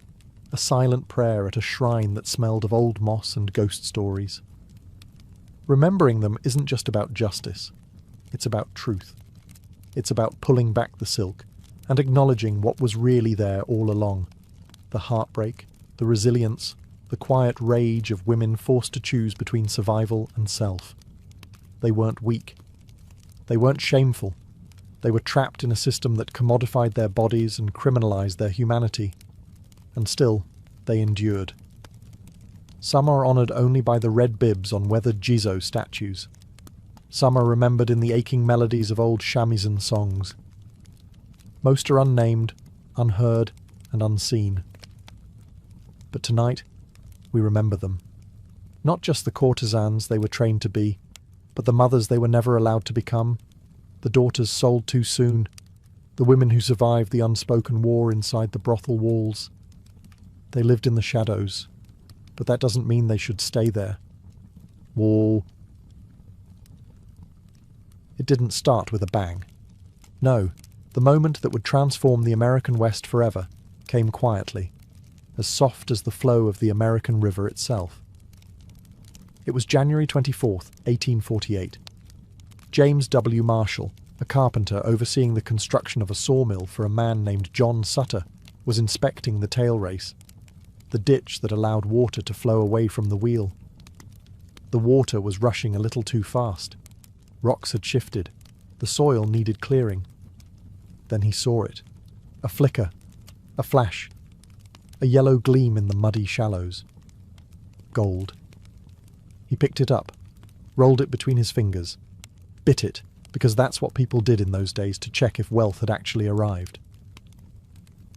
a silent prayer at a shrine that smelled of old moss and ghost stories. Remembering them isn't just about justice, it's about truth. It's about pulling back the silk and acknowledging what was really there all along. The heartbreak, the resilience, the quiet rage of women forced to choose between survival and self. They weren't weak. They weren't shameful. They were trapped in a system that commodified their bodies and criminalized their humanity. And still, they endured. Some are honoured only by the red bibs on weathered Jizo statues. Some are remembered in the aching melodies of old shamisen songs. Most are unnamed, unheard, and unseen. But tonight, we remember them. Not just the courtesans they were trained to be, but the mothers they were never allowed to become, the daughters sold too soon, the women who survived the unspoken war inside the brothel walls. They lived in the shadows, but that doesn't mean they should stay there. Whoa. It didn't start with a bang. No, the moment that would transform the American West forever came quietly, as soft as the flow of the American River itself. It was January 24th, 1848. James W. Marshall, a carpenter overseeing the construction of a sawmill for a man named John Sutter, was inspecting the tail race, the ditch that allowed water to flow away from the wheel. The water was rushing a little too fast. Rocks had shifted. The soil needed clearing. Then he saw it. A flicker. A flash. A yellow gleam in the muddy shallows. Gold. He picked it up, rolled it between his fingers, bit it, because that's what people did in those days to check if wealth had actually arrived.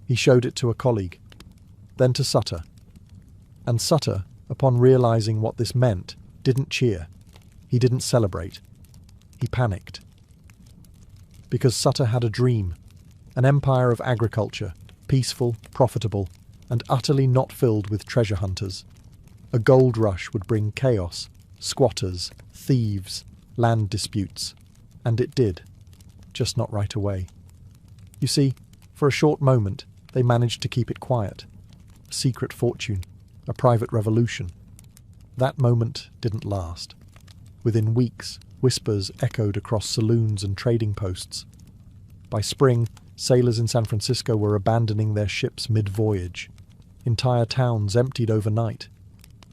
He showed it to a colleague, then to Sutter. And Sutter, upon realizing what this meant, didn't cheer. He didn't celebrate. He panicked. Because Sutter had a dream, an empire of agriculture, peaceful, profitable, and utterly not filled with treasure hunters. A gold rush would bring chaos, squatters, thieves, land disputes. And it did, just not right away. You see, for a short moment, they managed to keep it quiet. A secret fortune, a private revolution. That moment didn't last. Within weeks, whispers echoed across saloons and trading posts. By spring, sailors in San Francisco were abandoning their ships mid-voyage. Entire towns emptied overnight.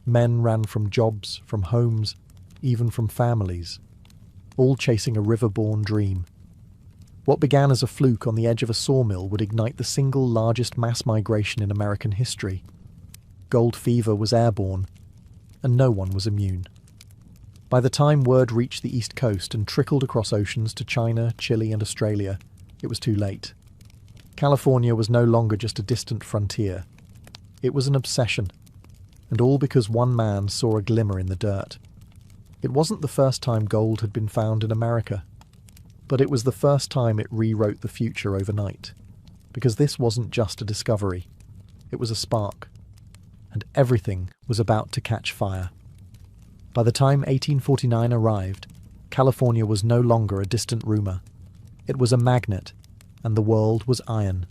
Men ran from jobs, from homes, even from families, all chasing a river-born dream. What began as a fluke on the edge of a sawmill would ignite the single largest mass migration in American history. Gold fever was airborne, and no one was immune. By the time word reached the East Coast and trickled across oceans to China, Chile, and Australia, it was too late. California was no longer just a distant frontier. It was an obsession. And all because one man saw a glimmer in the dirt. It wasn't the first time gold had been found in America, but it was the first time it rewrote the future overnight, because this wasn't just a discovery, it was a spark, and everything was about to catch fire. By the time 1849 arrived, California was no longer a distant rumour. It was a magnet, and the world was iron.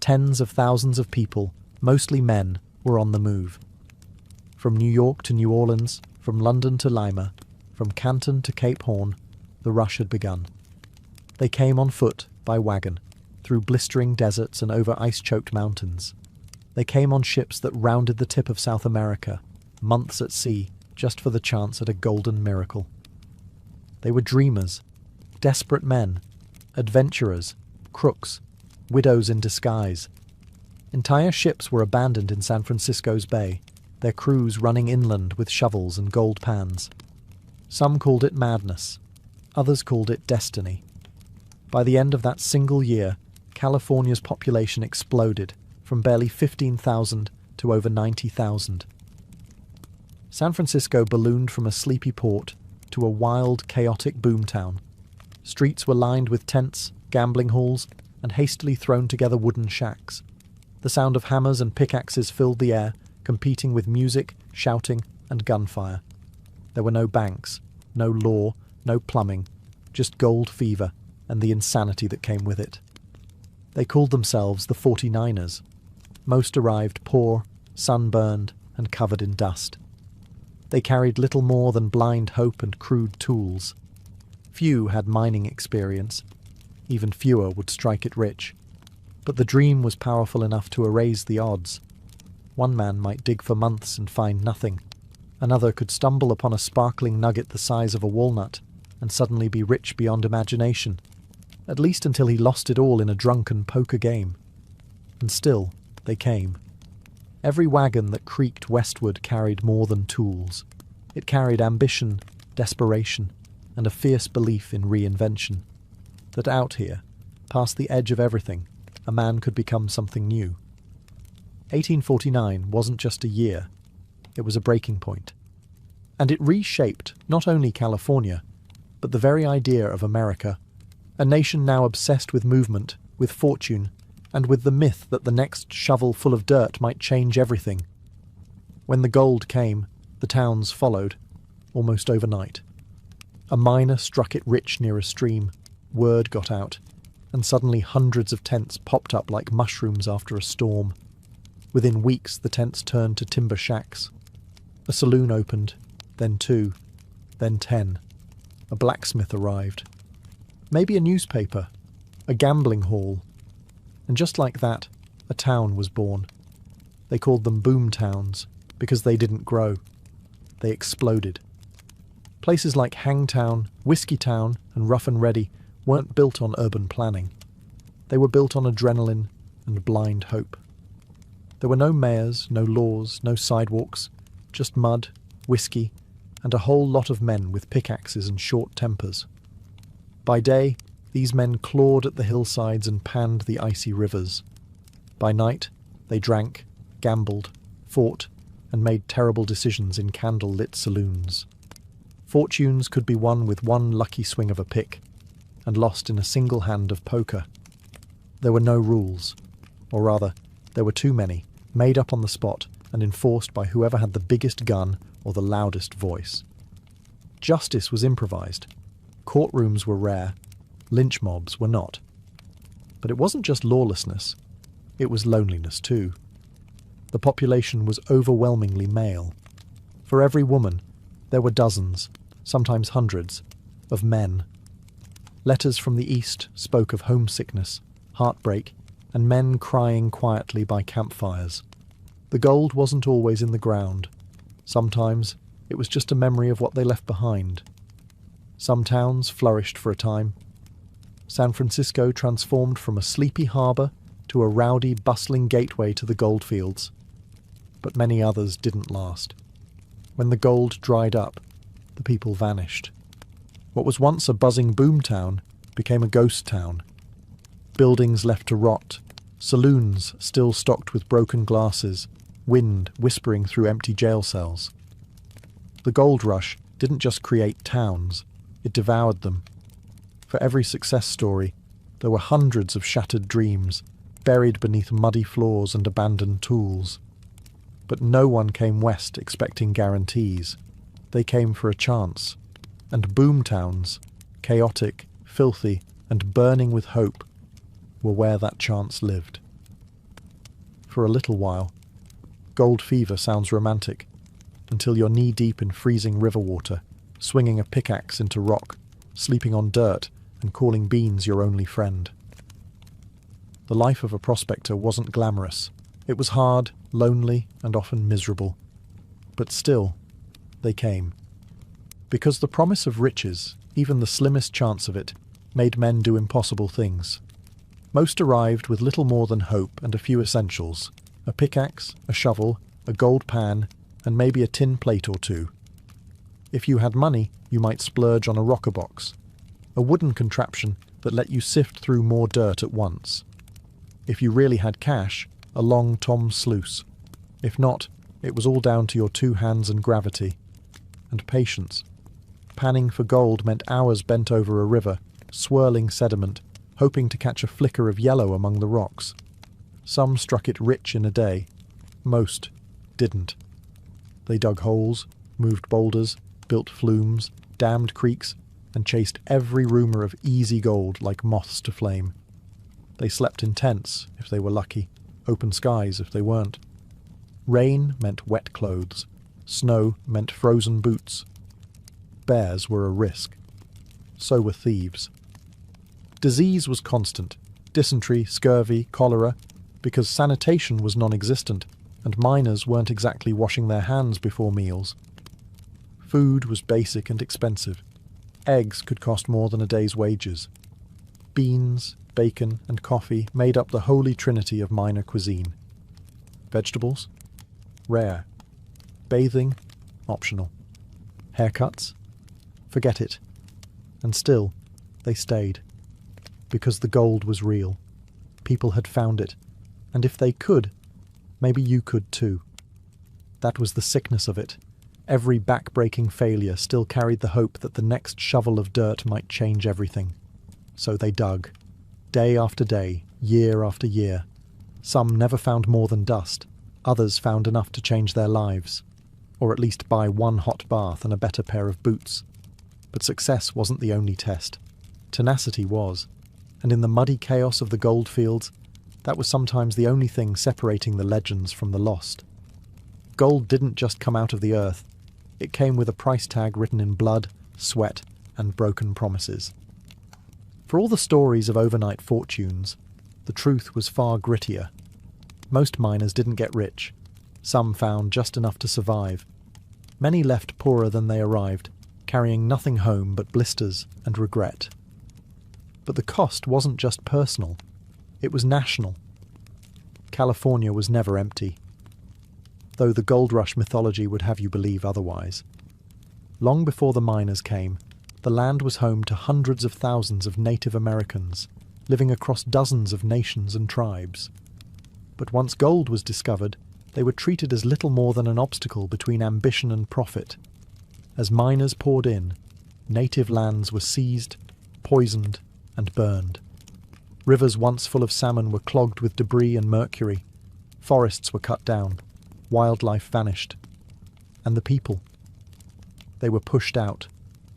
Tens of thousands of people, mostly men, were on the move. From New York to New Orleans, from London to Lima, from Canton to Cape Horn, the rush had begun. They came on foot, by wagon, through blistering deserts and over ice-choked mountains. They came on ships that rounded the tip of South America, months at sea, just for the chance at a golden miracle. They were dreamers, desperate men, adventurers, crooks, widows in disguise. Entire ships were abandoned in San Francisco's bay, their crews running inland with shovels and gold pans. Some called it madness, others called it destiny. By the end of that single year, California's population exploded from barely 15,000 to over 90,000. San Francisco ballooned from a sleepy port to a wild, chaotic boomtown. Streets were lined with tents, gambling halls, and hastily thrown together wooden shacks. The sound of hammers and pickaxes filled the air, competing with music, shouting, and gunfire. There were no banks, no law, no plumbing, just gold fever and the insanity that came with it. They called themselves the 49ers. Most arrived poor, sunburned, and covered in dust. They carried little more than blind hope and crude tools. Few had mining experience. Even fewer would strike it rich. But the dream was powerful enough to erase the odds. One man might dig for months and find nothing. Another could stumble upon a sparkling nugget the size of a walnut and suddenly be rich beyond imagination, at least until he lost it all in a drunken poker game. And still, they came. Every wagon that creaked westward carried more than tools. It carried ambition, desperation, and a fierce belief in reinvention. That out here, past the edge of everything, a man could become something new. 1849 wasn't just a year, it was a breaking point. And it reshaped not only California, but the very idea of America, a nation now obsessed with movement, with fortune, and with the myth that the next shovel full of dirt might change everything. When the gold came, the towns followed, almost overnight. A miner struck it rich near a stream, word got out, and suddenly hundreds of tents popped up like mushrooms after a storm. Within weeks, the tents turned to timber shacks. A saloon opened, then 2, then 10. A blacksmith arrived. Maybe a newspaper, a gambling hall. And just like that, a town was born. They called them boom towns because they didn't grow. They exploded. Places like Hangtown, Whiskey Town, and Rough and Ready weren't built on urban planning. They were built on adrenaline and blind hope. There were no mayors, no laws, no sidewalks, just mud, whiskey, and a whole lot of men with pickaxes and short tempers. By day, these men clawed at the hillsides and panned the icy rivers. By night, they drank, gambled, fought, and made terrible decisions in candle-lit saloons. Fortunes could be won with one lucky swing of a pick, and lost in a single hand of poker. There were no rules, or rather, there were too many, made up on the spot and enforced by whoever had the biggest gun or the loudest voice. Justice was improvised. Courtrooms were rare. Lynch mobs were not. But it wasn't just lawlessness. It was loneliness too. The population was overwhelmingly male. For every woman, there were dozens, sometimes hundreds, of men. Letters from the East spoke of homesickness, heartbreak, and men crying quietly by campfires. The gold wasn't always in the ground. Sometimes it was just a memory of what they left behind. Some towns flourished for a time. San Francisco transformed from a sleepy harbour to a rowdy, bustling gateway to the goldfields. But many others didn't last. When the gold dried up, the people vanished. What was once a buzzing boom town became a ghost town. Buildings left to rot, saloons still stocked with broken glasses, wind whispering through empty jail cells. The gold rush didn't just create towns, it devoured them. For every success story, there were hundreds of shattered dreams, buried beneath muddy floors and abandoned tools. But no one came west expecting guarantees. They came for a chance. And boom towns, chaotic, filthy, and burning with hope, were where that chance lived. For a little while, gold fever sounds romantic, until you're knee-deep in freezing river water, swinging a pickaxe into rock, sleeping on dirt, and calling beans your only friend. The life of a prospector wasn't glamorous. It was hard, lonely, and often miserable. But still, they came. Because the promise of riches, even the slimmest chance of it, made men do impossible things. Most arrived with little more than hope and a few essentials: a pickaxe, a shovel, a gold pan, and maybe a tin plate or two. If you had money, you might splurge on a rocker box, a wooden contraption that let you sift through more dirt at once. If you really had cash, a long tom sluice. If not, it was all down to your 2 hands and gravity. And patience. Panning for gold meant hours bent over a river, swirling sediment, hoping to catch a flicker of yellow among the rocks. Some struck it rich in a day. Most didn't. They dug holes, moved boulders, built flumes, dammed creeks, and chased every rumour of easy gold like moths to flame. They slept in tents, if they were lucky, open skies if they weren't. Rain meant wet clothes. Snow meant frozen boots. Bears were a risk. So were thieves. Disease was constant. Dysentery, scurvy, cholera, because sanitation was non-existent, and miners weren't exactly washing their hands before meals. Food was basic and expensive. Eggs could cost more than a day's wages. Beans, bacon, and coffee made up the holy trinity of miner cuisine. Vegetables? Rare. Bathing? Optional. Haircuts? Forget it. And still, they stayed. Because the gold was real. People had found it. And if they could, maybe you could too. That was the sickness of it. Every back-breaking failure still carried the hope that the next shovel of dirt might change everything. So they dug. Day after day, year after year. Some never found more than dust, others found enough to change their lives, or at least buy one hot bath and a better pair of boots. But success wasn't the only test. Tenacity was, and in the muddy chaos of the goldfields, that was sometimes the only thing separating the legends from the lost. Gold didn't just come out of the earth, it came with a price tag written in blood, sweat, and broken promises. For all the stories of overnight fortunes, the truth was far grittier. Most miners didn't get rich. Some found just enough to survive. Many left poorer than they arrived, carrying nothing home but blisters and regret. But the cost wasn't just personal, it was national. California was never empty, though the gold rush mythology would have you believe otherwise. Long before the miners came, the land was home to hundreds of thousands of Native Americans, living across dozens of nations and tribes. But once gold was discovered, they were treated as little more than an obstacle between ambition and profit. As miners poured in, native lands were seized, poisoned, and burned. Rivers once full of salmon were clogged with debris and mercury. Forests were cut down. Wildlife vanished. And the people? They were pushed out,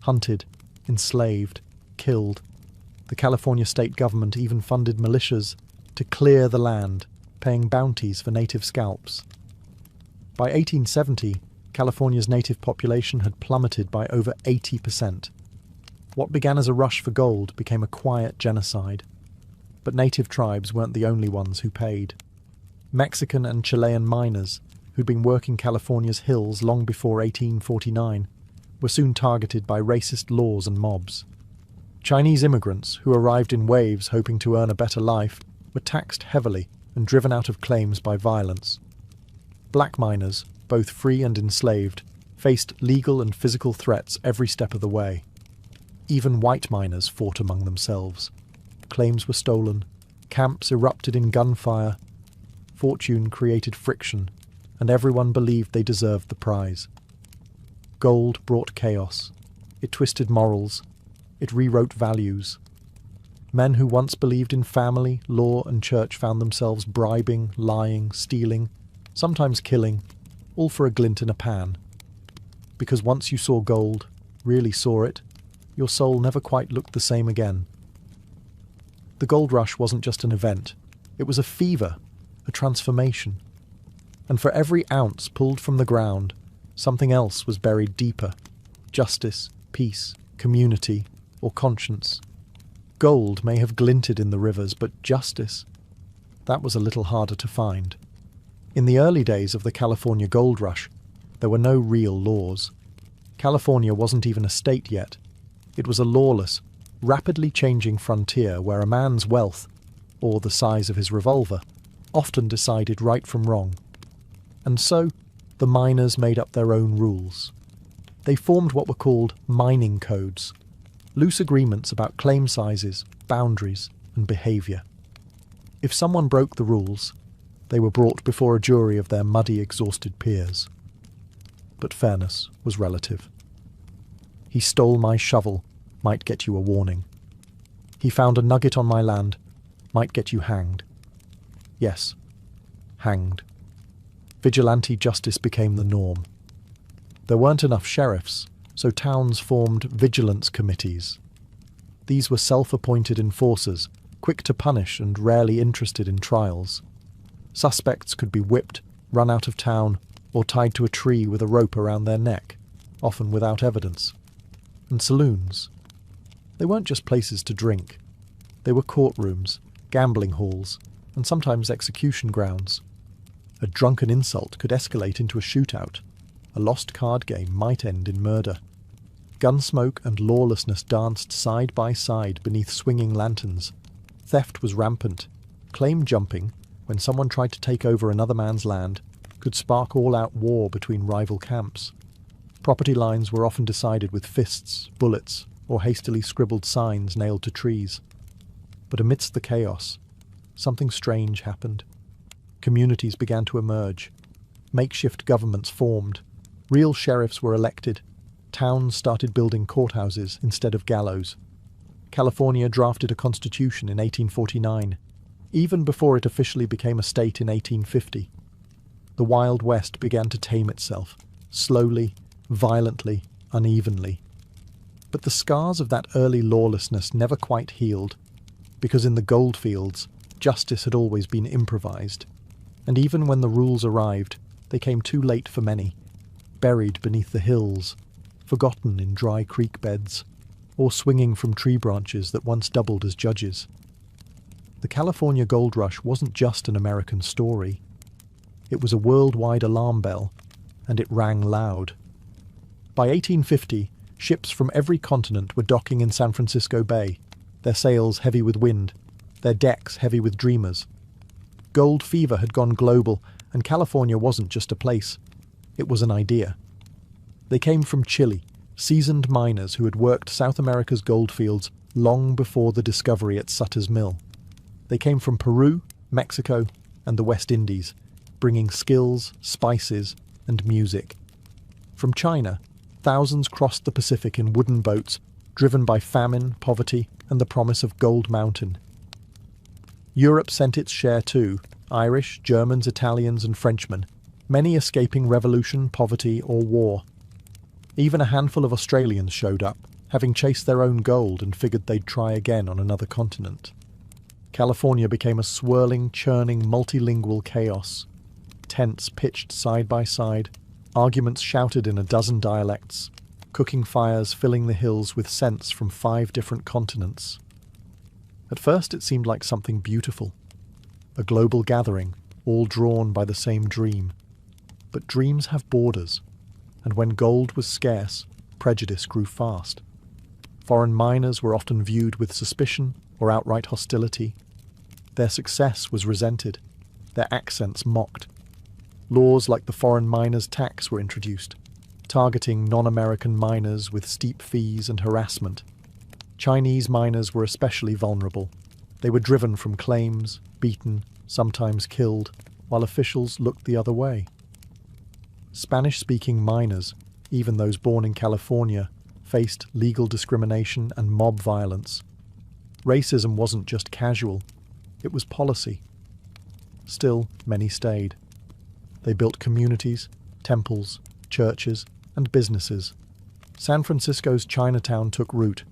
hunted, enslaved, killed. The California state government even funded militias to clear the land, paying bounties for native scalps. By 1870, California's native population had plummeted by over 80%. What began as a rush for gold became a quiet genocide. But native tribes weren't the only ones who paid. Mexican and Chilean miners, who'd been working California's hills long before 1849, were soon targeted by racist laws and mobs. Chinese immigrants, who arrived in waves hoping to earn a better life, were taxed heavily and driven out of claims by violence. Black miners, both free and enslaved, faced legal and physical threats every step of the way. Even white miners fought among themselves. Claims were stolen, camps erupted in gunfire, fortune created friction, and everyone believed they deserved the prize. Gold brought chaos. It twisted morals. It rewrote values. Men who once believed in family, law, and church found themselves bribing, lying, stealing, sometimes killing, all for a glint in a pan. Because once you saw gold, really saw it, your soul never quite looked the same again. The gold rush wasn't just an event. It was a fever, a transformation. And for every ounce pulled from the ground, something else was buried deeper. Justice, peace, community, or conscience. Gold may have glinted in the rivers, but justice? That was a little harder to find. In the early days of the California gold rush, there were no real laws. California wasn't even a state yet. It was a lawless, rapidly changing frontier where a man's wealth, or the size of his revolver, often decided right from wrong. And so, the miners made up their own rules. They formed what were called mining codes, loose agreements about claim sizes, boundaries, and behaviour. If someone broke the rules, they were brought before a jury of their muddy, exhausted peers. But fairness was relative. He stole my shovel, might get you a warning. He found a nugget on my land, might get you hanged. Yes, hanged. Vigilante justice became the norm. There weren't enough sheriffs, so towns formed vigilance committees. These were self-appointed enforcers, quick to punish and rarely interested in trials. Suspects could be whipped, run out of town, or tied to a tree with a rope around their neck, often without evidence. And saloons. They weren't just places to drink. They were courtrooms, gambling halls, and sometimes execution grounds. A drunken insult could escalate into a shootout. A lost card game might end in murder. Gunsmoke and lawlessness danced side by side beneath swinging lanterns. Theft was rampant. Claim jumping, when someone tried to take over another man's land, could spark all-out war between rival camps. Property lines were often decided with fists, bullets, or hastily scribbled signs nailed to trees. But amidst the chaos, something strange happened. Communities began to emerge. Makeshift governments formed. Real sheriffs were elected. Towns started building courthouses instead of gallows. California drafted a constitution in 1849. even before it officially became a state in 1850. The Wild West began to tame itself, slowly, violently, unevenly. But the scars of that early lawlessness never quite healed, because in the goldfields, justice had always been improvised, and even when the rules arrived, they came too late for many, buried beneath the hills, forgotten in dry creek beds, or swinging from tree branches that once doubled as judges. The California gold rush wasn't just an American story. It was a worldwide alarm bell, and it rang loud. By 1850, ships from every continent were docking in San Francisco Bay, their sails heavy with wind, their decks heavy with dreamers. Gold fever had gone global, and California wasn't just a place. It was an idea. They came from Chile, seasoned miners who had worked South America's goldfields long before the discovery at Sutter's Mill. They came from Peru, Mexico, and the West Indies, bringing skills, spices, and music. From China, thousands crossed the Pacific in wooden boats, driven by famine, poverty, and the promise of Gold Mountain. Europe sent its share too, Irish, Germans, Italians, and Frenchmen, many escaping revolution, poverty, or war. Even a handful of Australians showed up, having chased their own gold and figured they'd try again on another continent. California became a swirling, churning, multilingual chaos. Tents pitched side by side, arguments shouted in a dozen dialects, cooking fires filling the hills with scents from 5 different continents. At first it seemed like something beautiful, a global gathering, all drawn by the same dream. But dreams have borders, and when gold was scarce, prejudice grew fast. Foreign miners were often viewed with suspicion or outright hostility. Their success was resented, their accents mocked. Laws like the foreign miners' tax were introduced, targeting non-American miners with steep fees and harassment. Chinese miners were especially vulnerable. They were driven from claims, beaten, sometimes killed, while officials looked the other way. Spanish-speaking miners, even those born in California, faced legal discrimination and mob violence. Racism wasn't just casual, it was policy. Still, many stayed. They built communities, temples, churches, and businesses. San Francisco's Chinatown took root.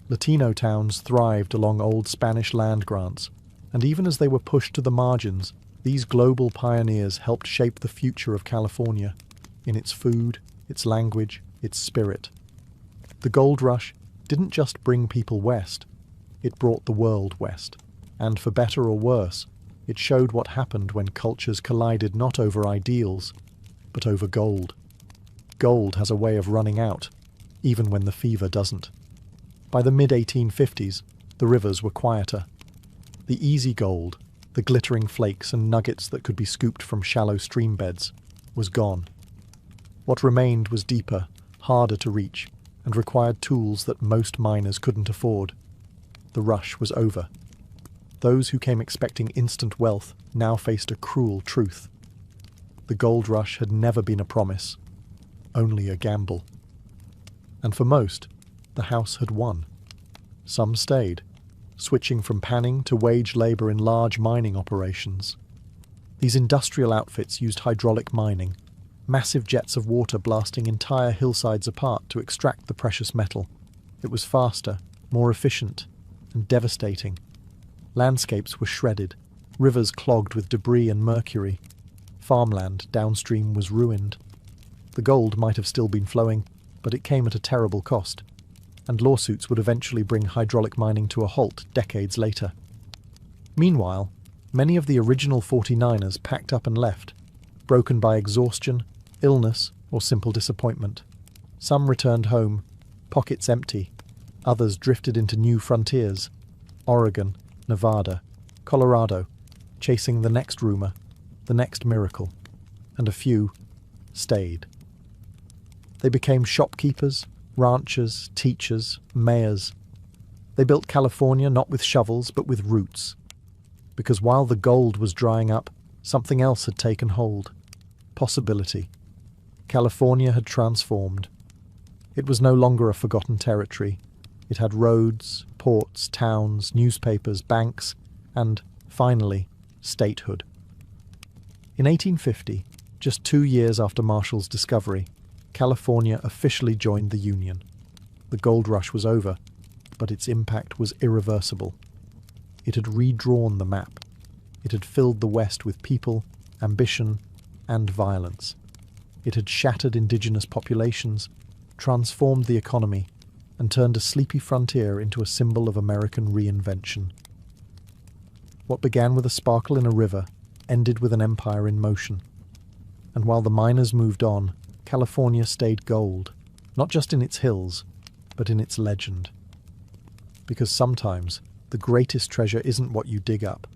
Latino towns thrived along old Spanish land grants, and even as they were pushed to the margins, these global pioneers helped shape the future of California, in its food, its language, its spirit. The gold rush didn't just bring people west, it brought the world west. And for better or worse, it showed what happened when cultures collided not over ideals, but over gold. Gold has a way of running out, even when the fever doesn't. By the mid-1850s, the rivers were quieter. The easy gold, the glittering flakes and nuggets that could be scooped from shallow stream beds, was gone. What remained was deeper, harder to reach, and required tools that most miners couldn't afford. The rush was over. Those who came expecting instant wealth now faced a cruel truth. The gold rush had never been a promise, only a gamble. And for most, the house had won. Some stayed, switching from panning to wage labour in large mining operations. These industrial outfits used hydraulic mining, massive jets of water blasting entire hillsides apart to extract the precious metal. It was faster, more efficient, and devastating. Landscapes were shredded, rivers clogged with debris and mercury. Farmland downstream was ruined. The gold might have still been flowing, but it came at a terrible cost, and lawsuits would eventually bring hydraulic mining to a halt decades later. Meanwhile, many of the original 49ers packed up and left, broken by exhaustion, illness, or simple disappointment. Some returned home, pockets empty. Others drifted into new frontiers, Oregon, Nevada, Colorado, chasing the next rumor, the next miracle, and a few stayed. They became shopkeepers, ranchers, teachers, mayors. They built California not with shovels but with roots. Because while the gold was drying up, something else had taken hold. Possibility. California had transformed. It was no longer a forgotten territory. It had roads, ports, towns, newspapers, banks, and Finally, statehood. In 1850, just 2 years after Marshall's discovery, California officially joined the Union. The gold rush was over, but its impact was irreversible. It had redrawn the map. It had filled the West with people, ambition, and violence. It had shattered indigenous populations, transformed the economy, and turned a sleepy frontier into a symbol of American reinvention. What began with a sparkle in a river ended with an empire in motion. And while the miners moved on, California stayed gold, not just in its hills, but in its legend. Because sometimes the greatest treasure isn't what you dig up.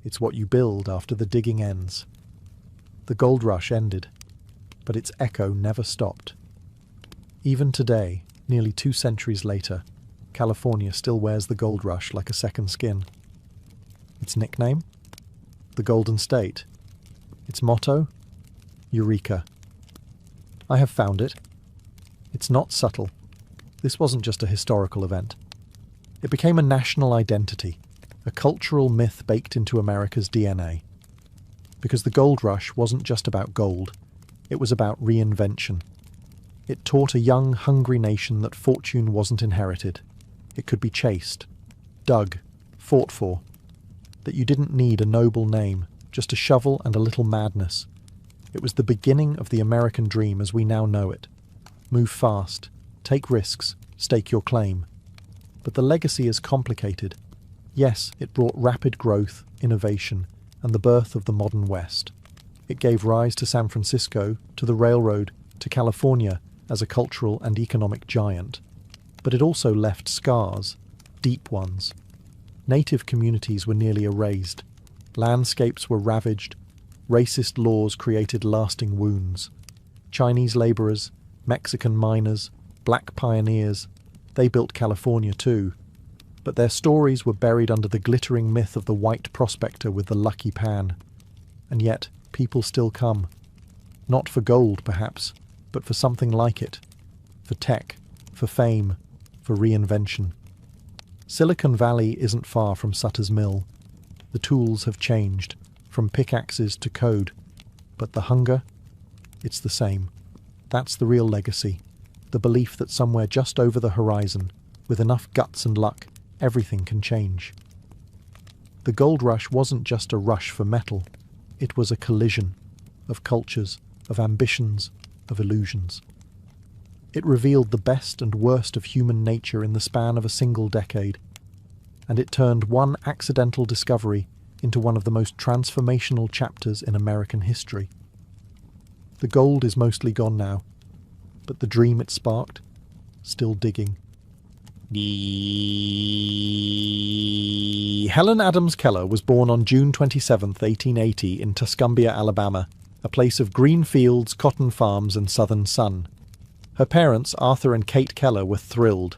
It's what you build after the digging ends. The gold rush ended, but its echo never stopped. Even today, nearly 2 centuries later, California still wears the gold rush like a second skin. Its nickname? The Golden State. Its motto? Eureka. I have found it. It's not subtle. This wasn't just a historical event. It became a national identity, a cultural myth baked into America's DNA. Because the gold rush wasn't just about gold, it was about reinvention. It taught a young, hungry nation that fortune wasn't inherited. It could be chased, dug, fought for. That you didn't need a noble name, just a shovel and a little madness. It was the beginning of the American dream as we now know it. Move fast, take risks, stake your claim. But the legacy is complicated. Yes, it brought rapid growth, innovation, and the birth of the modern West. It gave rise to San Francisco, to the railroad, to California as a cultural and economic giant. But it also left scars, deep ones. Native communities were nearly erased. Landscapes were ravaged. Racist laws created lasting wounds. Chinese labourers, Mexican miners, black pioneers, they built California too. But their stories were buried under the glittering myth of the white prospector with the lucky pan. And yet, people still come. Not for gold, perhaps, but for something like it. For tech, for fame, for reinvention. Silicon Valley isn't far from Sutter's Mill. The tools have changed, from pickaxes to code. But the hunger? It's the same. That's the real legacy. The belief that somewhere just over the horizon, with enough guts and luck, everything can change. The gold rush wasn't just a rush for metal. It was a collision of cultures, of ambitions, of illusions. It revealed the best and worst of human nature in the span of a single decade, and it turned one accidental discovery into one of the most transformational chapters in American history. The gold is mostly gone now, but the dream it sparked, still digging. Helen Adams Keller was born on June 27, 1880, in Tuscumbia, Alabama, a place of green fields, cotton farms, and southern sun. Her parents, Arthur and Kate Keller, were thrilled.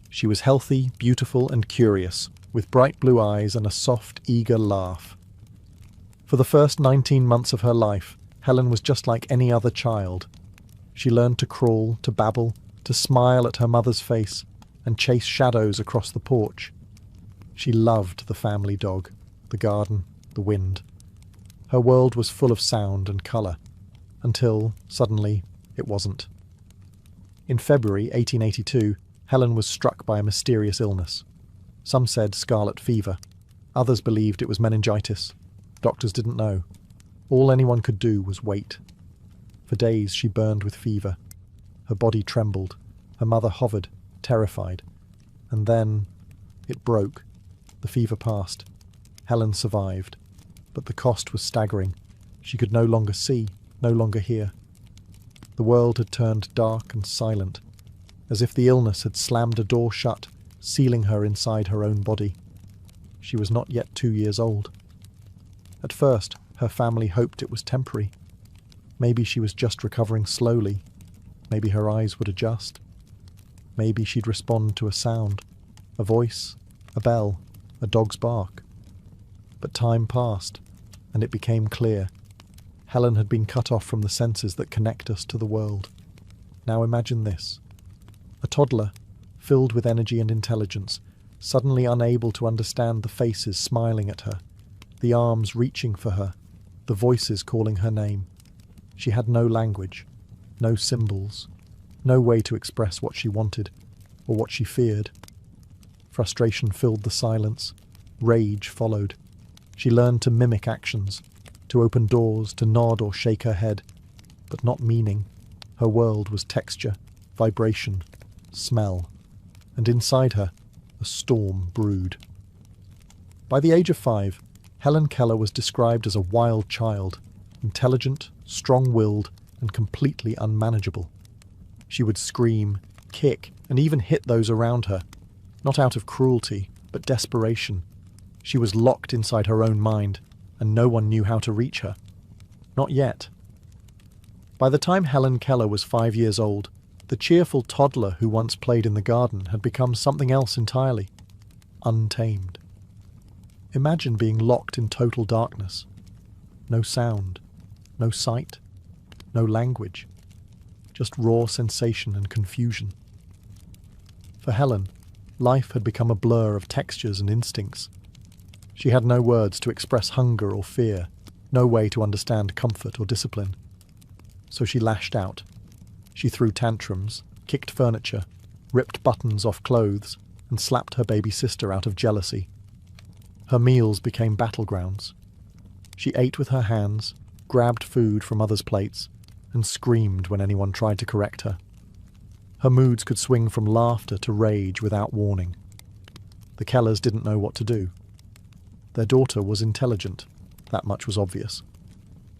She was healthy, beautiful, and curious, with bright blue eyes and a soft, eager laugh. For the first 19 months of her life, Helen was just like any other child. She learned to crawl, to babble, to smile at her mother's face, and chase shadows across the porch. She loved the family dog, the garden, the wind. Her world was full of sound and colour, until, suddenly, it wasn't. In February 1882, Helen was struck by a mysterious illness. Some said scarlet fever. Others believed it was meningitis. Doctors didn't know. All anyone could do was wait. For days she burned with fever. Her body trembled. Her mother hovered, terrified. And then it broke. The fever passed. Helen survived. But the cost was staggering. She could no longer see, no longer hear. The world had turned dark and silent, as if the illness had slammed a door shut, sealing her inside her own body. She was not yet 2 years old. At first, her family hoped it was temporary. Maybe she was just recovering slowly. Maybe her eyes would adjust. Maybe she'd respond to a sound, a voice, a bell, a dog's bark. But time passed, and it became clear. Helen had been cut off from the senses that connect us to the world. Now imagine this. A toddler, filled with energy and intelligence, suddenly unable to understand the faces smiling at her, the arms reaching for her, the voices calling her name. She had no language, no symbols, no way to express what she wanted or what she feared. Frustration filled the silence. Rage followed. She learned to mimic actions, to open doors, to nod or shake her head, but not meaning. Her world was texture, vibration, smell, and inside her, a storm brewed. By the age of 5, Helen Keller was described as a wild child, intelligent, strong-willed, and completely unmanageable. She would scream, kick, and even hit those around her, not out of cruelty, but desperation. She was locked inside her own mind, and no one knew how to reach her. Not yet. By the time Helen Keller was 5 years old, the cheerful toddler who once played in the garden had become something else entirely. Untamed. Imagine being locked in total darkness. No sound, no sight, no language. Just raw sensation and confusion. For Helen, life had become a blur of textures and instincts. She had no words to express hunger or fear, no way to understand comfort or discipline. So she lashed out. She threw tantrums, kicked furniture, ripped buttons off clothes, and slapped her baby sister out of jealousy. Her meals became battlegrounds. She ate with her hands, grabbed food from others' plates, and screamed when anyone tried to correct her. Her moods could swing from laughter to rage without warning. The Kellers didn't know what to do. Their daughter was intelligent, that much was obvious.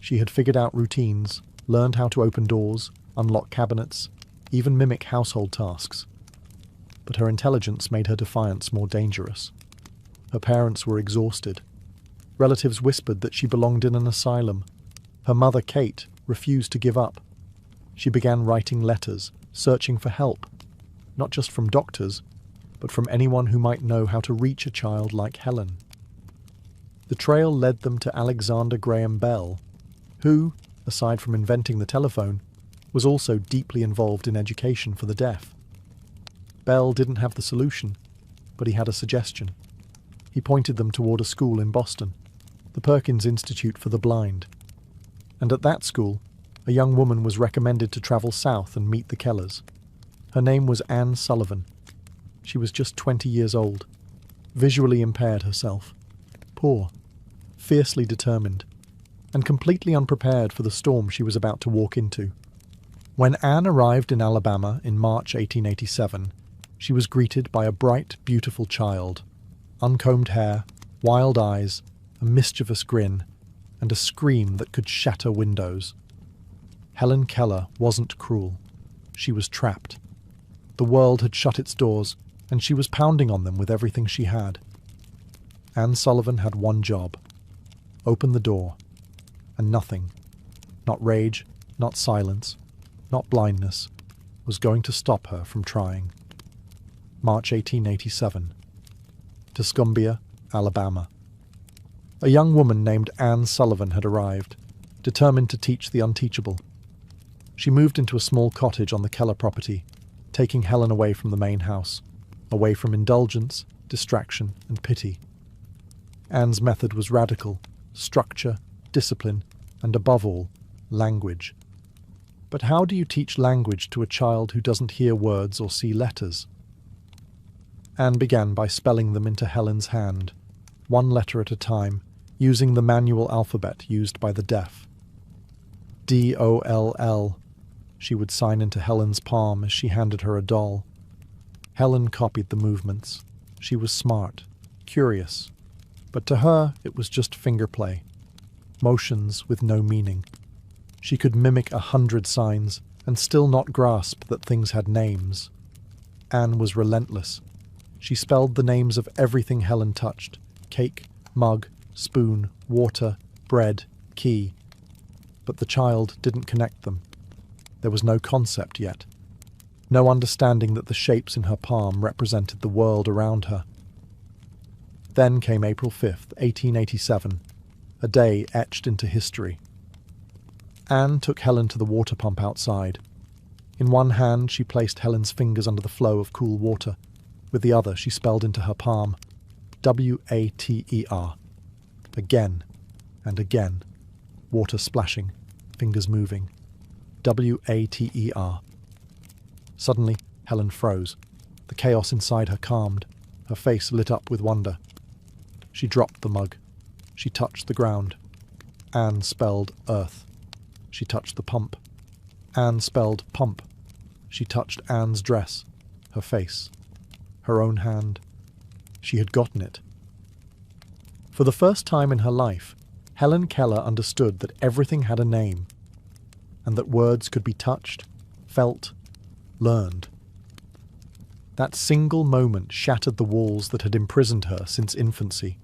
She had figured out routines, learned how to open doors, unlock cabinets, even mimic household tasks. But her intelligence made her defiance more dangerous. Her parents were exhausted. Relatives whispered that she belonged in an asylum. Her mother, Kate, refused to give up. She began writing letters, searching for help, not just from doctors, but from anyone who might know how to reach a child like Helen. The trail led them to Alexander Graham Bell, who, aside from inventing the telephone, was also deeply involved in education for the deaf. Bell didn't have the solution, but he had a suggestion. He pointed them toward a school in Boston, the Perkins Institute for the Blind. And at that school, a young woman was recommended to travel south and meet the Kellers. Her name was Anne Sullivan. She was just 20 years old, visually impaired herself, poor, fiercely determined, and completely unprepared for the storm she was about to walk into. When Anne arrived in Alabama in March 1887, she was greeted by a bright, beautiful child, uncombed hair, wild eyes, a mischievous grin, and a scream that could shatter windows. Helen Keller wasn't cruel. She was trapped. The world had shut its doors, and she was pounding on them with everything she had. Anne Sullivan had one job: open the door. And nothing, not rage, not silence, not blindness, was going to stop her from trying. March 1887. Tuscumbia, Alabama. A young woman named Anne Sullivan had arrived, determined to teach the unteachable. She moved into a small cottage on the Keller property, taking Helen away from the main house, away from indulgence, distraction, and pity. Anne's method was radical: structure, discipline, and above all, language. But how do you teach language to a child who doesn't hear words or see letters? Anne began by spelling them into Helen's hand, one letter at a time, using the manual alphabet used by the deaf. D-O-L-L, she would sign into Helen's palm as she handed her a doll. Helen copied the movements. She was smart, curious, but to her it was just finger play. Motions with no meaning. She could mimic 100 signs and still not grasp that things had names. Anne was relentless. She spelled the names of everything Helen touched: cake, mug, spoon, water, bread, key. But the child didn't connect them. There was no concept yet. No understanding that the shapes in her palm represented the world around her. Then came April 5th, 1887, a day etched into history. Anne took Helen to the water pump outside. In one hand she placed Helen's fingers under the flow of cool water. With the other she spelled into her palm, W-A-T-E-R. Again and again. Water splashing, fingers moving. water. Suddenly, Helen froze. The chaos inside her calmed. Her face lit up with wonder. She dropped the mug. She touched the ground. Anne spelled earth. She touched the pump. Anne spelled pump. She touched Anne's dress, her face, her own hand. She had gotten it. For the first time in her life, Helen Keller understood that everything had a name, and that words could be touched, felt, learned. That single moment shattered the walls that had imprisoned her since infancy.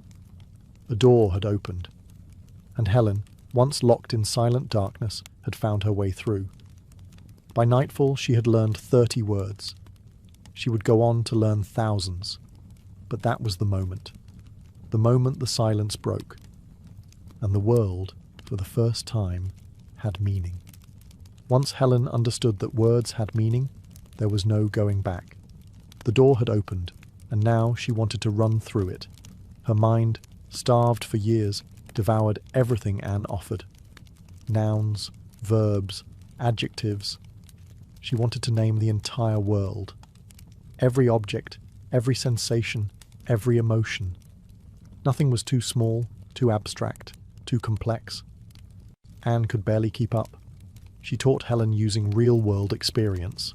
A door had opened, and Helen, once locked in silent darkness, had found her way through. By nightfall, she had learned 30 words. She would go on to learn thousands. But that was the moment the silence broke, and the world, for the first time, had meaning. Once Helen understood that words had meaning, there was no going back. The door had opened, and now she wanted to run through it. Her mind, starved for years, devoured everything Anne offered. Nouns, verbs, adjectives. She wanted to name the entire world. Every object, every sensation, every emotion. Nothing was too small, too abstract, too complex. Anne could barely keep up. She taught Helen using real-world experience.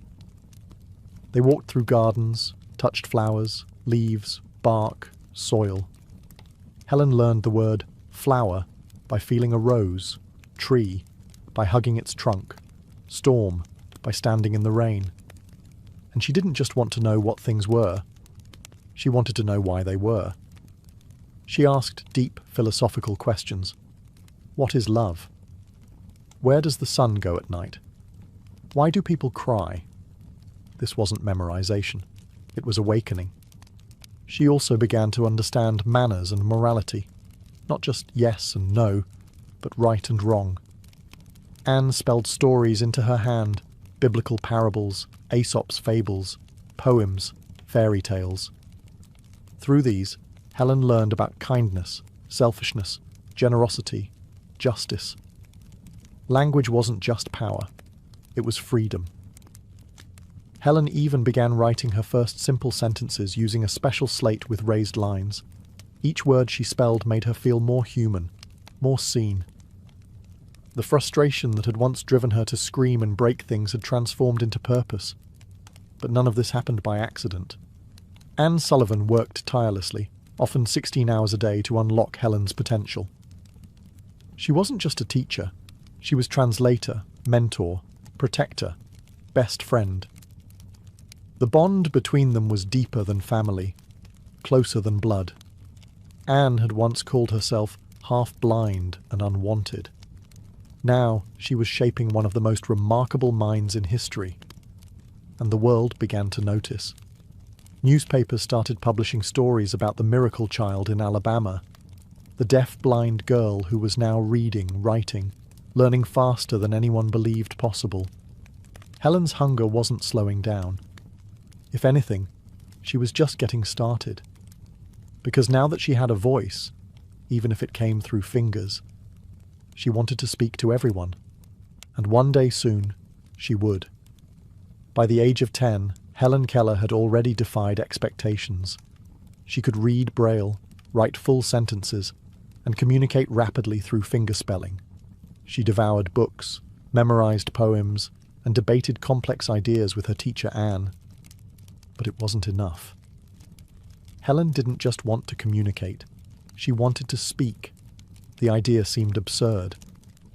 They walked through gardens, touched flowers, leaves, bark, soil. Helen learned the word flower by feeling a rose, tree by hugging its trunk, storm by standing in the rain. And she didn't just want to know what things were. She wanted to know why they were. She asked deep philosophical questions. What is love? Where does the sun go at night? Why do people cry? This wasn't memorization. It was awakening. She also began to understand manners and morality. Not just yes and no, but right and wrong. Anne spelled stories into her hand, biblical parables, Aesop's fables, poems, fairy tales. Through these, Helen learned about kindness, selfishness, generosity, justice. Language wasn't just power, it was freedom. Helen even began writing her first simple sentences using a special slate with raised lines. Each word she spelled made her feel more human, more seen. The frustration that had once driven her to scream and break things had transformed into purpose. But none of this happened by accident. Anne Sullivan worked tirelessly, often 16 hours a day, to unlock Helen's potential. She wasn't just a teacher. She was translator, mentor, protector, best friend. The bond between them was deeper than family, closer than blood. Anne had once called herself half-blind and unwanted. Now she was shaping one of the most remarkable minds in history, and the world began to notice. Newspapers started publishing stories about the miracle child in Alabama, the deaf-blind girl who was now reading, writing, learning faster than anyone believed possible. Helen's hunger wasn't slowing down. If anything, she was just getting started. Because now that she had a voice, even if it came through fingers, she wanted to speak to everyone. And one day soon, she would. By the age of 10, Helen Keller had already defied expectations. She could read Braille, write full sentences, and communicate rapidly through fingerspelling. She devoured books, memorized poems, and debated complex ideas with her teacher Anne. But it wasn't enough. Helen didn't just want to communicate. She wanted to speak. The idea seemed absurd.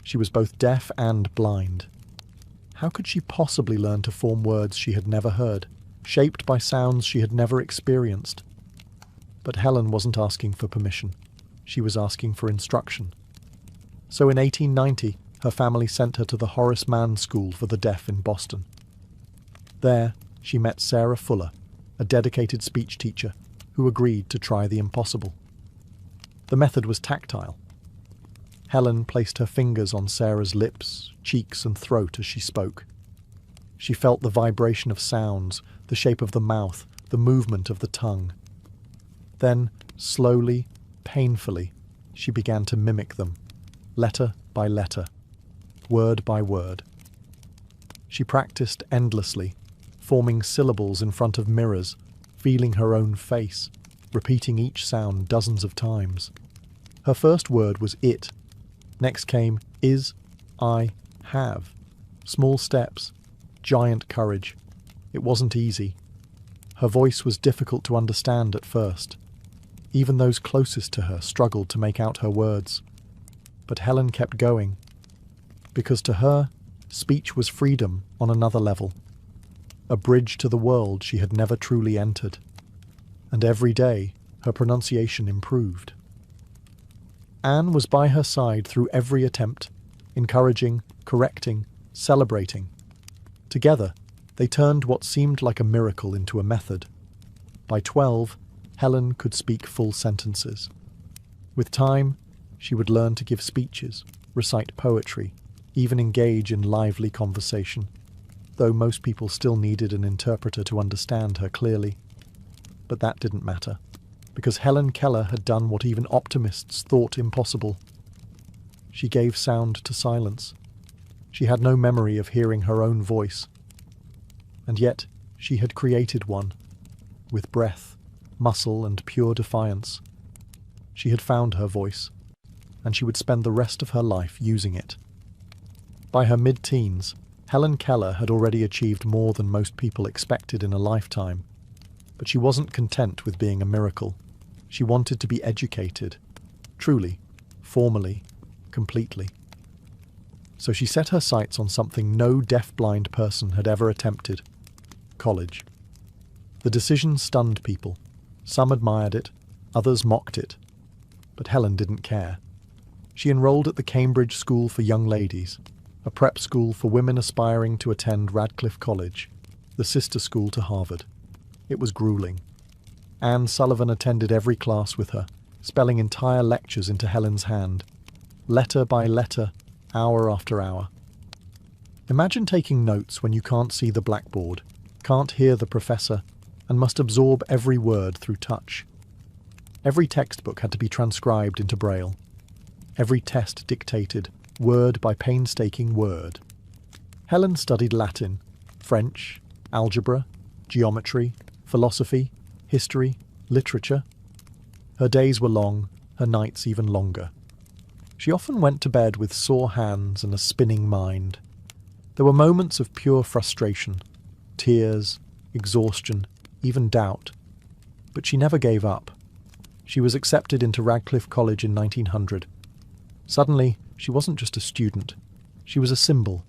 She was both deaf and blind. How could she possibly learn to form words she had never heard, shaped by sounds she had never experienced? But Helen wasn't asking for permission. She was asking for instruction. So in 1890, her family sent her to the Horace Mann School for the Deaf in Boston. There, she met Sarah Fuller, a dedicated speech teacher, who agreed to try the impossible. The method was tactile. Helen placed her fingers on Sarah's lips, cheeks, and throat as she spoke. She felt the vibration of sounds, the shape of the mouth, the movement of the tongue. Then, slowly, painfully, she began to mimic them, letter by letter, word by word. She practiced endlessly, forming syllables in front of mirrors, feeling her own face, repeating each sound dozens of times. Her first word was it. Next came is, I, have. Small steps, giant courage. It wasn't easy. Her voice was difficult to understand at first. Even those closest to her struggled to make out her words. But Helen kept going, because to her, speech was freedom on another level, a bridge to the world she had never truly entered. And every day, her pronunciation improved. Anne was by her side through every attempt, encouraging, correcting, celebrating. Together, they turned what seemed like a miracle into a method. By 12, Helen could speak full sentences. With time, she would learn to give speeches, recite poetry, even engage in lively conversation, though most people still needed an interpreter to understand her clearly. But that didn't matter, because Helen Keller had done what even optimists thought impossible. She gave sound to silence. She had no memory of hearing her own voice. And yet, she had created one, with breath, muscle, and pure defiance. She had found her voice, and she would spend the rest of her life using it. By her mid-teens, Helen Keller had already achieved more than most people expected in a lifetime. But she wasn't content with being a miracle. She wanted to be educated, truly, formally, completely. So she set her sights on something no deaf-blind person had ever attempted: college. The decision stunned people. Some admired it, others mocked it. But Helen didn't care. She enrolled at the Cambridge School for Young Ladies, a prep school for women aspiring to attend Radcliffe College, the sister school to Harvard. It was grueling. Anne Sullivan attended every class with her, spelling entire lectures into Helen's hand, letter by letter, hour after hour. Imagine taking notes when you can't see the blackboard, can't hear the professor, and must absorb every word through touch. Every textbook had to be transcribed into Braille. Every test dictated, word by painstaking word. Helen studied Latin, French, algebra, geometry, philosophy, history, literature. Her days were long, her nights even longer. She often went to bed with sore hands and a spinning mind. There were moments of pure frustration, tears, exhaustion, even doubt. But she never gave up. She was accepted into Radcliffe College in 1900. Suddenly, she wasn't just a student. She was a symbol.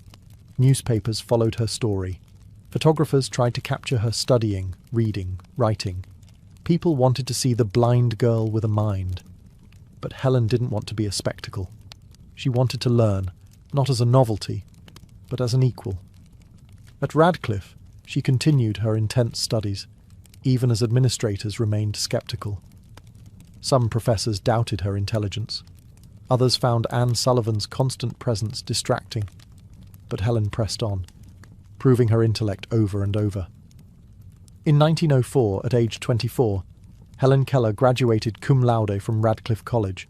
Newspapers followed her story. Photographers tried to capture her studying, reading, writing. People wanted to see the blind girl with a mind. But Helen didn't want to be a spectacle. She wanted to learn, not as a novelty, but as an equal. At Radcliffe, she continued her intense studies, even as administrators remained skeptical. Some professors doubted her intelligence. Others found Anne Sullivan's constant presence distracting. But Helen pressed on, proving her intellect over and over. In 1904, at age 24, Helen Keller graduated cum laude from Radcliffe College,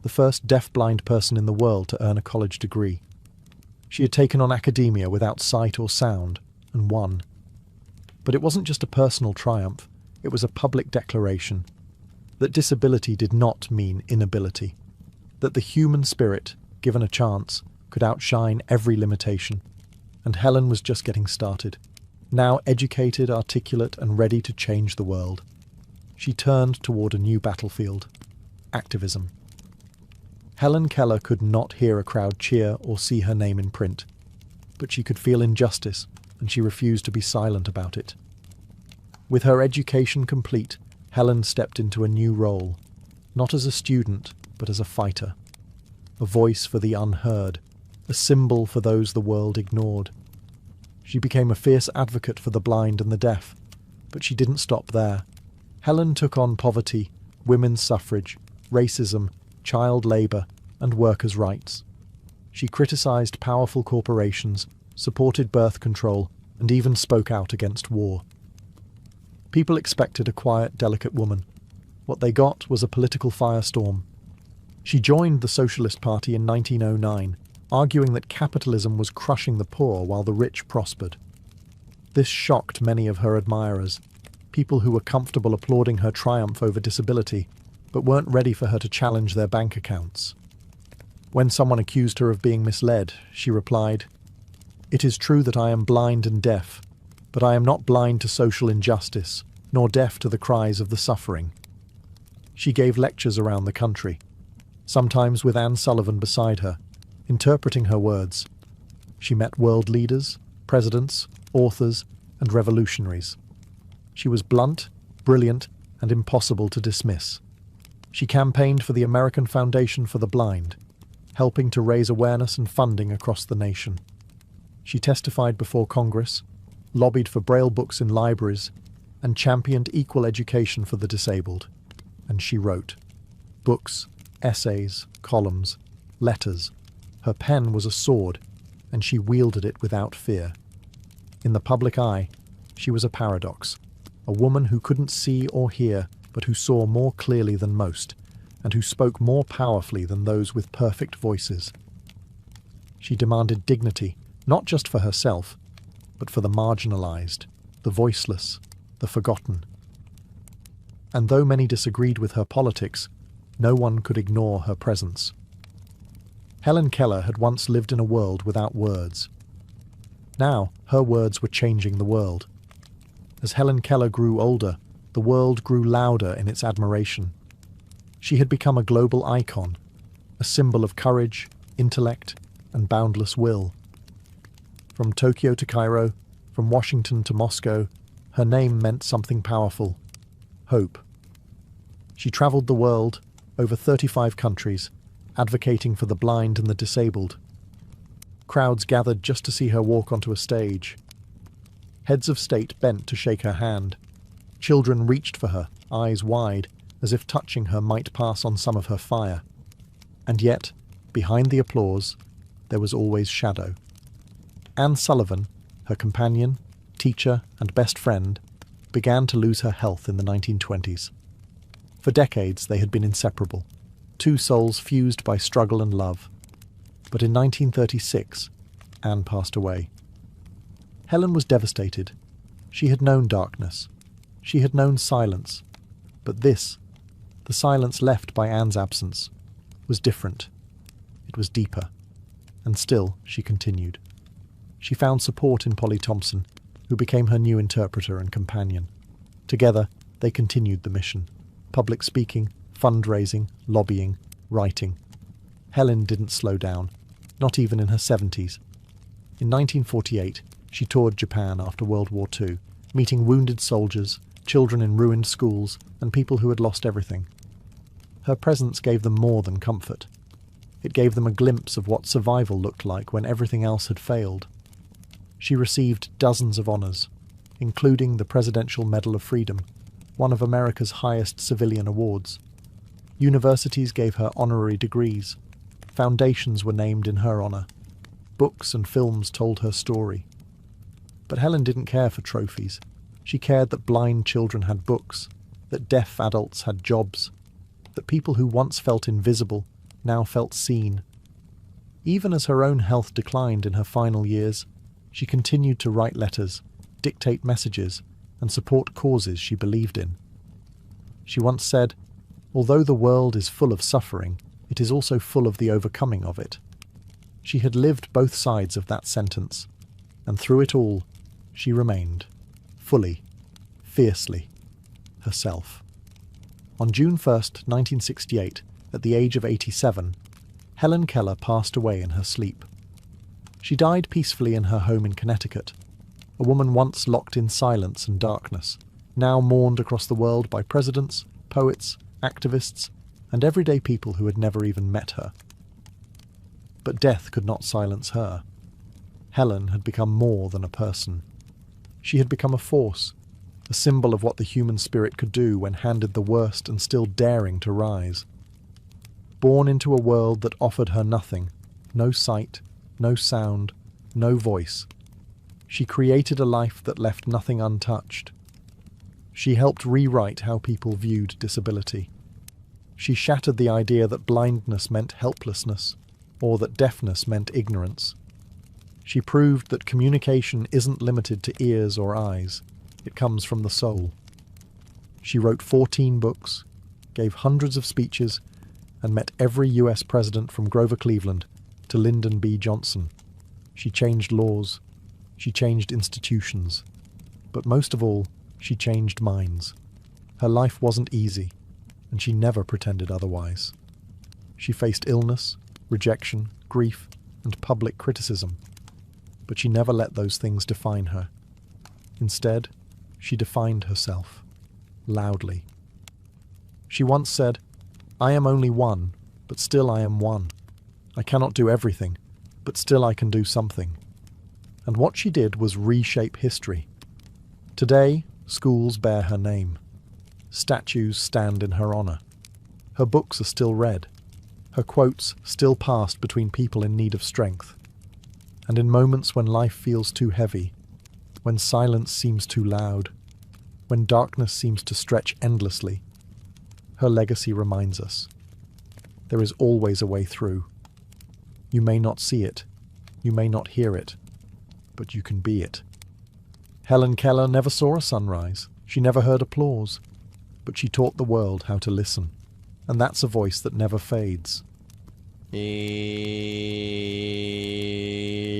the first deaf-blind person in the world to earn a college degree. She had taken on academia without sight or sound, and won. But it wasn't just a personal triumph, it was a public declaration that disability did not mean inability, that the human spirit, given a chance, could outshine every limitation. And Helen was just getting started, now educated, articulate, and ready to change the world. She turned toward a new battlefield: activism. Helen Keller could not hear a crowd cheer or see her name in print, but she could feel injustice, and she refused to be silent about it. With her education complete, Helen stepped into a new role, not as a student, but as a fighter. A voice for the unheard, a symbol for those the world ignored. She became a fierce advocate for the blind and the deaf, but she didn't stop there. Helen took on poverty, women's suffrage, racism, child labour, and workers' rights. She criticised powerful corporations, supported birth control, and even spoke out against war. People expected a quiet, delicate woman. What they got was a political firestorm. She joined the Socialist Party in 1909, arguing that capitalism was crushing the poor while the rich prospered. This shocked many of her admirers, people who were comfortable applauding her triumph over disability, but weren't ready for her to challenge their bank accounts. When someone accused her of being misled, she replied, "It is true that I am blind and deaf, but I am not blind to social injustice, nor deaf to the cries of the suffering." She gave lectures around the country, sometimes with Anne Sullivan beside her, interpreting her words. She met world leaders, presidents, authors, and revolutionaries. She was blunt, brilliant, and impossible to dismiss. She campaigned for the American Foundation for the Blind, helping to raise awareness and funding across the nation. She testified before Congress, lobbied for Braille books in libraries, and championed equal education for the disabled. And she wrote books, essays, columns, letters. Her pen was a sword, and she wielded it without fear. In the public eye, she was a paradox, a woman who couldn't see or hear, but who saw more clearly than most, and who spoke more powerfully than those with perfect voices. She demanded dignity, not just for herself, but for the marginalized, the voiceless, the forgotten. And though many disagreed with her politics, no one could ignore her presence. Helen Keller had once lived in a world without words. Now, her words were changing the world. As Helen Keller grew older, the world grew louder in its admiration. She had become a global icon, a symbol of courage, intellect, and boundless will. From Tokyo to Cairo, from Washington to Moscow, her name meant something powerful: hope. She traveled the world, over 35 countries, advocating for the blind and the disabled. Crowds gathered just to see her walk onto a stage. Heads of state bent to shake her hand. Children reached for her, eyes wide, as if touching her might pass on some of her fire. And yet, behind the applause, there was always shadow. Anne Sullivan, her companion, teacher, and best friend, began to lose her health in the 1920s. For decades they had been inseparable, two souls fused by struggle and love. But in 1936, Anne passed away. Helen was devastated. She had known darkness. She had known silence. But this, the silence left by Anne's absence, was different. It was deeper. And still, she continued. She found support in Polly Thompson, who became her new interpreter and companion. Together, they continued the mission. Public speaking, fundraising, lobbying, writing. Helen didn't slow down, not even in her 70s. In 1948, she toured Japan after World War II, meeting wounded soldiers, children in ruined schools, and people who had lost everything. Her presence gave them more than comfort. It gave them a glimpse of what survival looked like when everything else had failed. She received dozens of honors, including the Presidential Medal of Freedom, one of America's highest civilian awards. Universities gave her honorary degrees. Foundations were named in her honor. Books and films told her story. But Helen didn't care for trophies. She cared that blind children had books, that deaf adults had jobs, that people who once felt invisible now felt seen. Even as her own health declined in her final years, she continued to write letters, dictate messages, and support causes she believed in. She once said, "Although the world is full of suffering, it is also full of the overcoming of it." She had lived both sides of that sentence, and through it all, she remained, fully, fiercely, herself. On June 1st, 1968, at the age of 87, Helen Keller passed away in her sleep. She died peacefully in her home in Connecticut, a woman once locked in silence and darkness, now mourned across the world by presidents, poets, activists, and everyday people who had never even met her. But death could not silence her. Helen had become more than a person. She had become a force, a symbol of what the human spirit could do when handed the worst and still daring to rise. Born into a world that offered her nothing, no sight, no sound, no voice, she created a life that left nothing untouched. She helped rewrite how people viewed disability. She shattered the idea that blindness meant helplessness, or that deafness meant ignorance. She proved that communication isn't limited to ears or eyes. It comes from the soul. She wrote 14 books, gave hundreds of speeches, and met every US president from Grover Cleveland to Lyndon B. Johnson. She changed laws. She changed institutions. But most of all, she changed minds. Her life wasn't easy, and she never pretended otherwise. She faced illness, rejection, grief, and public criticism. But she never let those things define her. Instead, she defined herself, loudly. She once said, "I am only one, but still I am one. I cannot do everything, but still I can do something." And what she did was reshape history. Today, schools bear her name. Statues stand in her honor. Her books are still read. Her quotes still passed between people in need of strength. And in moments when life feels too heavy, when silence seems too loud, when darkness seems to stretch endlessly, her legacy reminds us. There is always a way through. You may not see it, you may not hear it, but you can be it. Helen Keller never saw a sunrise, she never heard applause, but she taught the world how to listen, and that's a voice that never fades.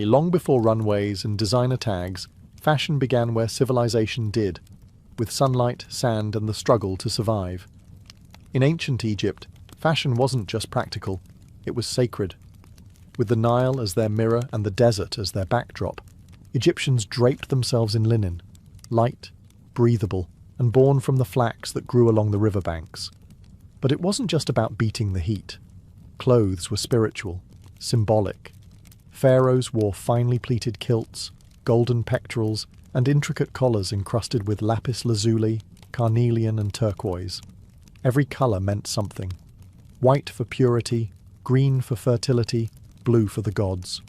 Long before runways and designer tags, fashion began where civilization did, with sunlight, sand, and the struggle to survive. In ancient Egypt, fashion wasn't just practical, it was sacred. With the Nile as their mirror and the desert as their backdrop, Egyptians draped themselves in linen, light, breathable, and born from the flax that grew along the riverbanks. But it wasn't just about beating the heat. Clothes were spiritual, symbolic. Pharaohs wore finely pleated kilts, golden pectorals, and intricate collars encrusted with lapis lazuli, carnelian, and turquoise. Every colour meant something. White for purity, green for fertility, blue for the gods.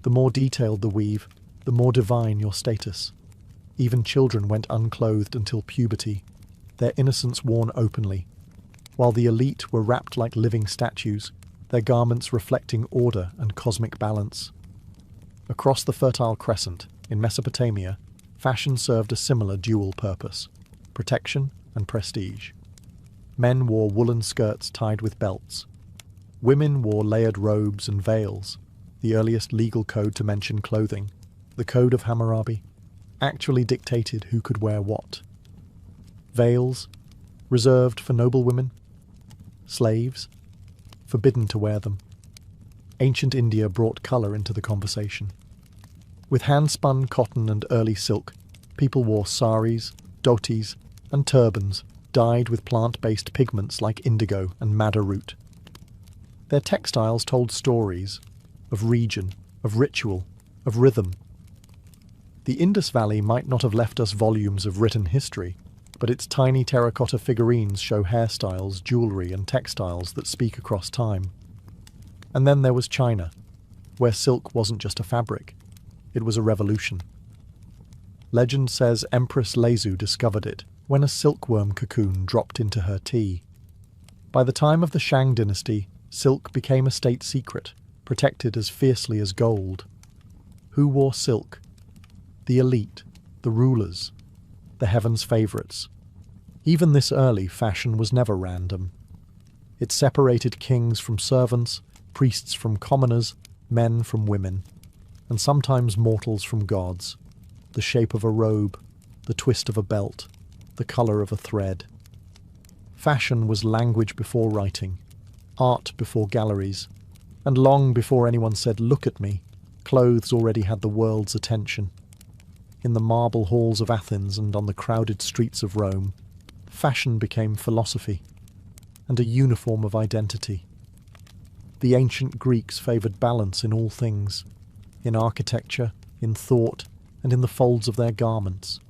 The more detailed the weave, the more divine your status. Even children went unclothed until puberty, their innocence worn openly, while the elite were wrapped like living statues, their garments reflecting order and cosmic balance. Across the Fertile Crescent, in Mesopotamia, fashion served a similar dual purpose: protection and prestige. Men wore woolen skirts tied with belts. Women wore layered robes and veils, the earliest legal code to mention clothing. The Code of Hammurabi actually dictated who could wear what. Veils, reserved for noble women. Slaves, forbidden to wear them. Ancient India brought colour into the conversation. With hand-spun cotton and early silk, people wore saris, dhotis, and turbans dyed with plant-based pigments like indigo and madder root. Their textiles told stories of region, of ritual, of rhythm. The Indus Valley might not have left us volumes of written history, but its tiny terracotta figurines show hairstyles, jewellery, and textiles that speak across time. And then there was China, where silk wasn't just a fabric, it was a revolution. Legend says Empress Lezu discovered it when a silkworm cocoon dropped into her tea. By the time of the Shang dynasty, silk became a state secret, protected as fiercely as gold. Who wore silk? The elite, the rulers, the heavens' favourites. Even this early, fashion was never random. It separated kings from servants, priests from commoners, men from women, and sometimes mortals from gods. The shape of a robe, the twist of a belt, the colour of a thread. Fashion was language before writing, art before galleries, and long before anyone said, "Look at me," clothes already had the world's attention. In the marble halls of Athens and on the crowded streets of Rome, fashion became philosophy and a uniform of identity. The ancient Greeks favoured balance in all things, in architecture, in thought, and in the folds of their garments.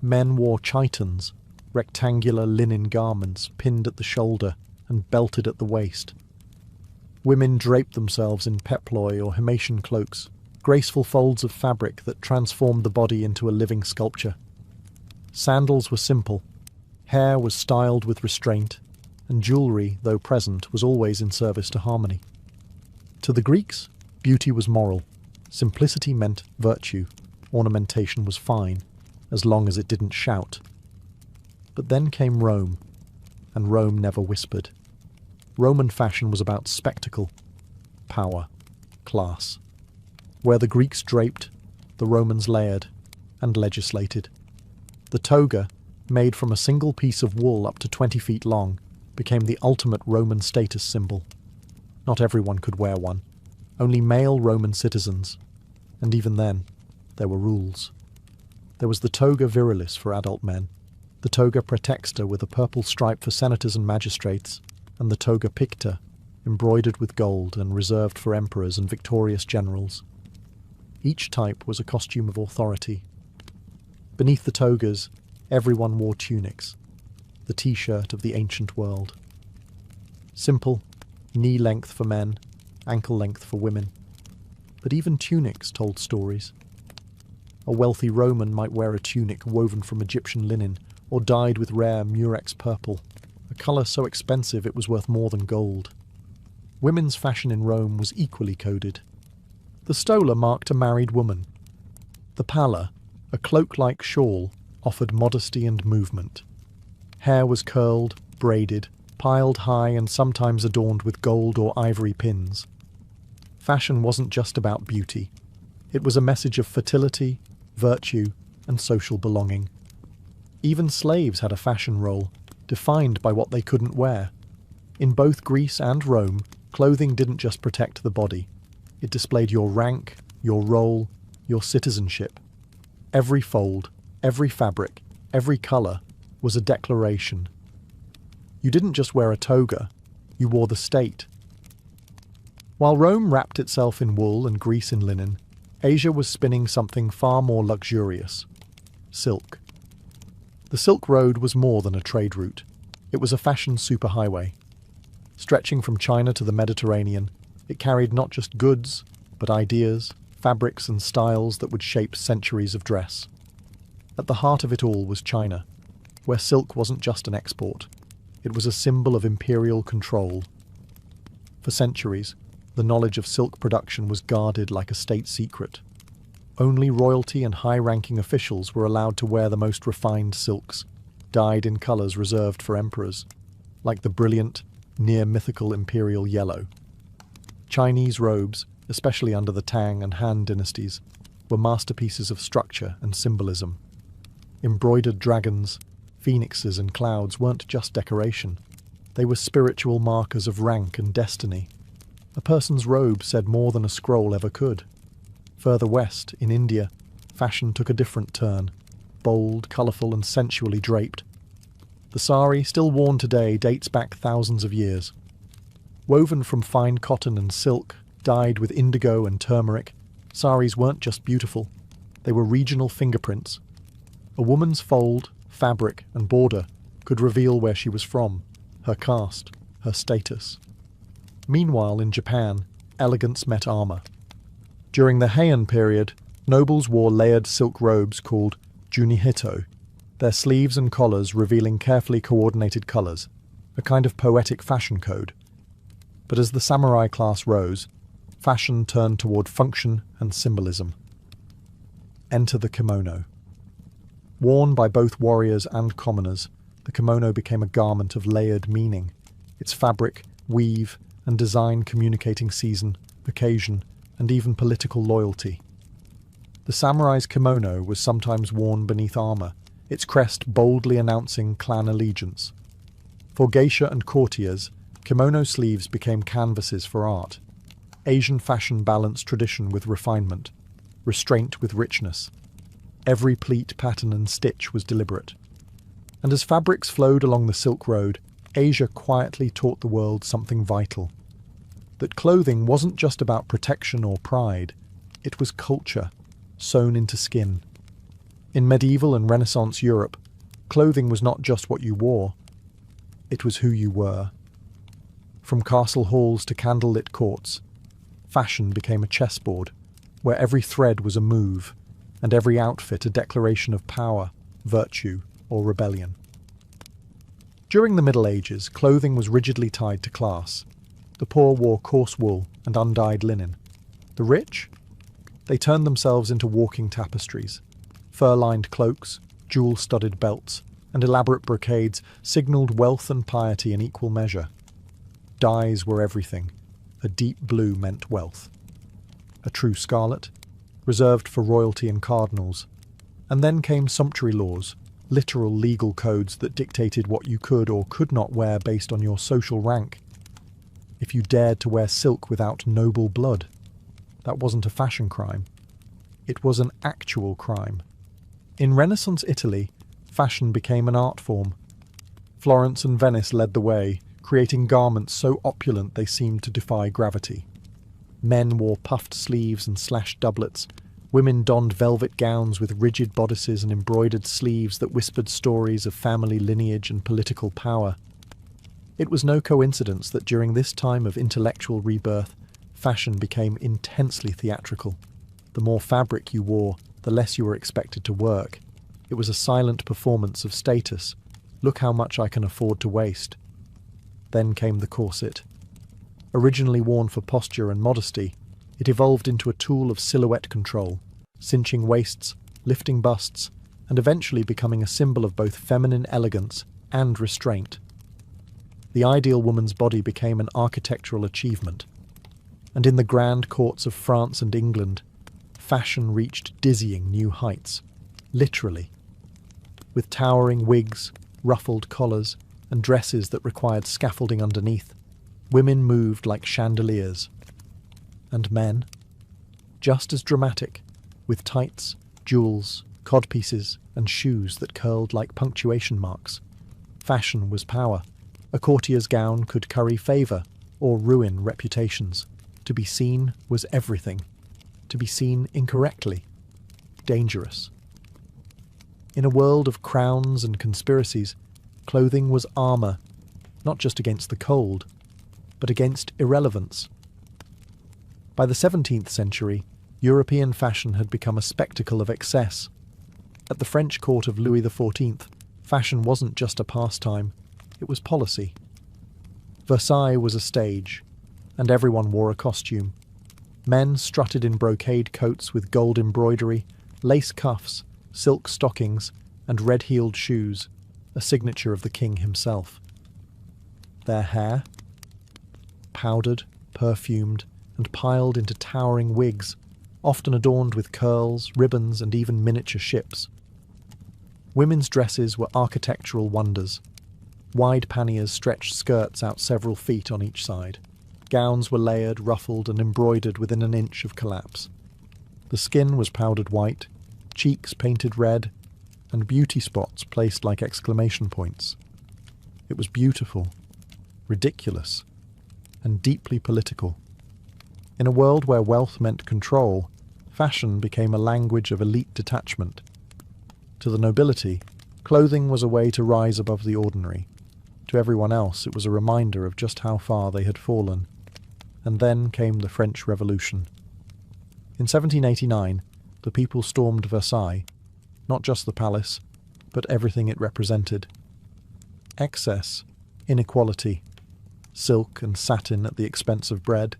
Men wore chitons, rectangular linen garments pinned at the shoulder and belted at the waist. Women draped themselves in peploi or Himation cloaks, graceful folds of fabric that transformed the body into a living sculpture. Sandals were simple, hair was styled with restraint, and jewellery, though present, was always in service to harmony. To the Greeks, beauty was moral, simplicity meant virtue, ornamentation was fine, as long as it didn't shout. But then came Rome, and Rome never whispered. Roman fashion was about spectacle, power, class. Where the Greeks draped, the Romans layered and legislated. The toga, made from a single piece of wool up to 20 feet long, became the ultimate Roman status symbol. Not everyone could wear one, only male Roman citizens, and even then, there were rules. There was the toga virilis for adult men, the toga praetexta with a purple stripe for senators and magistrates, and the toga picta, embroidered with gold and reserved for emperors and victorious generals. Each type was a costume of authority. Beneath the togas, everyone wore tunics, the t-shirt of the ancient world. Simple, knee-length for men, ankle-length for women. But even tunics told stories. A wealthy Roman might wear a tunic woven from Egyptian linen or dyed with rare murex purple, a colour so expensive it was worth more than gold. Women's fashion in Rome was equally coded. The stola marked a married woman. The palla, a cloak-like shawl, offered modesty and movement. Hair was curled, braided, piled high and sometimes adorned with gold or ivory pins. Fashion wasn't just about beauty. It was a message of fertility, virtue, and social belonging. Even slaves had a fashion role, defined by what they couldn't wear. In both Greece and Rome, clothing didn't just protect the body. It displayed your rank, your role, your citizenship. Every fold, every fabric, every colour was a declaration. You didn't just wear a toga, you wore the state. While Rome wrapped itself in wool and Greece in linen, Asia was spinning something far more luxurious: silk. The Silk Road was more than a trade route. It was a fashion superhighway. Stretching from China to the Mediterranean, it carried not just goods, but ideas, fabrics and styles that would shape centuries of dress. At the heart of it all was China, where silk wasn't just an export. It was a symbol of imperial control. For centuries, the knowledge of silk production was guarded like a state secret. Only royalty and high-ranking officials were allowed to wear the most refined silks, dyed in colours reserved for emperors, like the brilliant, near-mythical imperial yellow. Chinese robes, especially under the Tang and Han dynasties, were masterpieces of structure and symbolism. Embroidered dragons, phoenixes and clouds weren't just decoration. They were spiritual markers of rank and destiny. A person's robe said more than a scroll ever could. Further west, in India, fashion took a different turn, bold, colourful and sensually draped. The sari, still worn today, dates back thousands of years. Woven from fine cotton and silk, dyed with indigo and turmeric, saris weren't just beautiful, they were regional fingerprints. A woman's fold, fabric and border could reveal where she was from, her caste, her status. Meanwhile, in Japan, elegance met armour. During the Heian period, nobles wore layered silk robes called junihito, their sleeves and collars revealing carefully coordinated colours, a kind of poetic fashion code. But as the samurai class rose, fashion turned toward function and symbolism. Enter the kimono. Worn by both warriors and commoners, the kimono became a garment of layered meaning, its fabric, weave, and design communicating season, occasion, and even political loyalty. The samurai's kimono was sometimes worn beneath armour, its crest boldly announcing clan allegiance. For geisha and courtiers, kimono sleeves became canvases for art. Asian fashion balanced tradition with refinement, restraint with richness. Every pleat, pattern and stitch was deliberate. And as fabrics flowed along the Silk Road, Asia quietly taught the world something vital. That clothing wasn't just about protection or pride, it was culture, sewn into skin. In medieval and Renaissance Europe, clothing was not just what you wore, it was who you were. From castle halls to candlelit courts, fashion became a chessboard, where every thread was a move, and every outfit a declaration of power, virtue, or rebellion. During the Middle Ages, clothing was rigidly tied to class. The poor wore coarse wool and undyed linen. The rich? They turned themselves into walking tapestries. Fur-lined cloaks, jewel-studded belts, and elaborate brocades signalled wealth and piety in equal measure. Dyes were everything. A deep blue meant wealth. A true scarlet, reserved for royalty and cardinals. And then came sumptuary laws, literal legal codes that dictated what you could or could not wear based on your social rank. If you dared to wear silk without noble blood, that wasn't a fashion crime. It was an actual crime. In Renaissance Italy, fashion became an art form. Florence and Venice led the way, creating garments so opulent they seemed to defy gravity. Men wore puffed sleeves and slashed doublets. Women donned velvet gowns with rigid bodices and embroidered sleeves that whispered stories of family lineage and political power. It was no coincidence that during this time of intellectual rebirth, fashion became intensely theatrical. The more fabric you wore, the less you were expected to work. It was a silent performance of status. Look how much I can afford to waste. Then came the corset. Originally worn for posture and modesty, it evolved into a tool of silhouette control, cinching waists, lifting busts, and eventually becoming a symbol of both feminine elegance and restraint. The ideal woman's body became an architectural achievement. And in the grand courts of France and England, fashion reached dizzying new heights, literally. With towering wigs, ruffled collars, and dresses that required scaffolding underneath, women moved like chandeliers. And men? Just as dramatic, with tights, jewels, codpieces, and shoes that curled like punctuation marks. Fashion was power. A courtier's gown could curry favour or ruin reputations. To be seen was everything. To be seen incorrectly, dangerous. In a world of crowns and conspiracies, clothing was armour, not just against the cold, but against irrelevance. By the 17th century, European fashion had become a spectacle of excess. At the French court of Louis XIV, fashion wasn't just a pastime, it was policy. Versailles was a stage, and everyone wore a costume. Men strutted in brocade coats with gold embroidery, lace cuffs, silk stockings, and red-heeled shoes, a signature of the king himself. Their hair? Powdered, perfumed, and piled into towering wigs, often adorned with curls, ribbons, and even miniature ships. Women's dresses were architectural wonders. Wide panniers stretched skirts out several feet on each side. Gowns were layered, ruffled, and embroidered within an inch of collapse. The skin was powdered white, cheeks painted red, and beauty spots placed like exclamation points. It was beautiful, ridiculous, and deeply political. In a world where wealth meant control, fashion became a language of elite detachment. To the nobility, clothing was a way to rise above the ordinary. To everyone else, it was a reminder of just how far they had fallen. And then came the French Revolution. In 1789, the people stormed Versailles, not just the palace, but everything it represented. Excess, inequality, silk and satin at the expense of bread.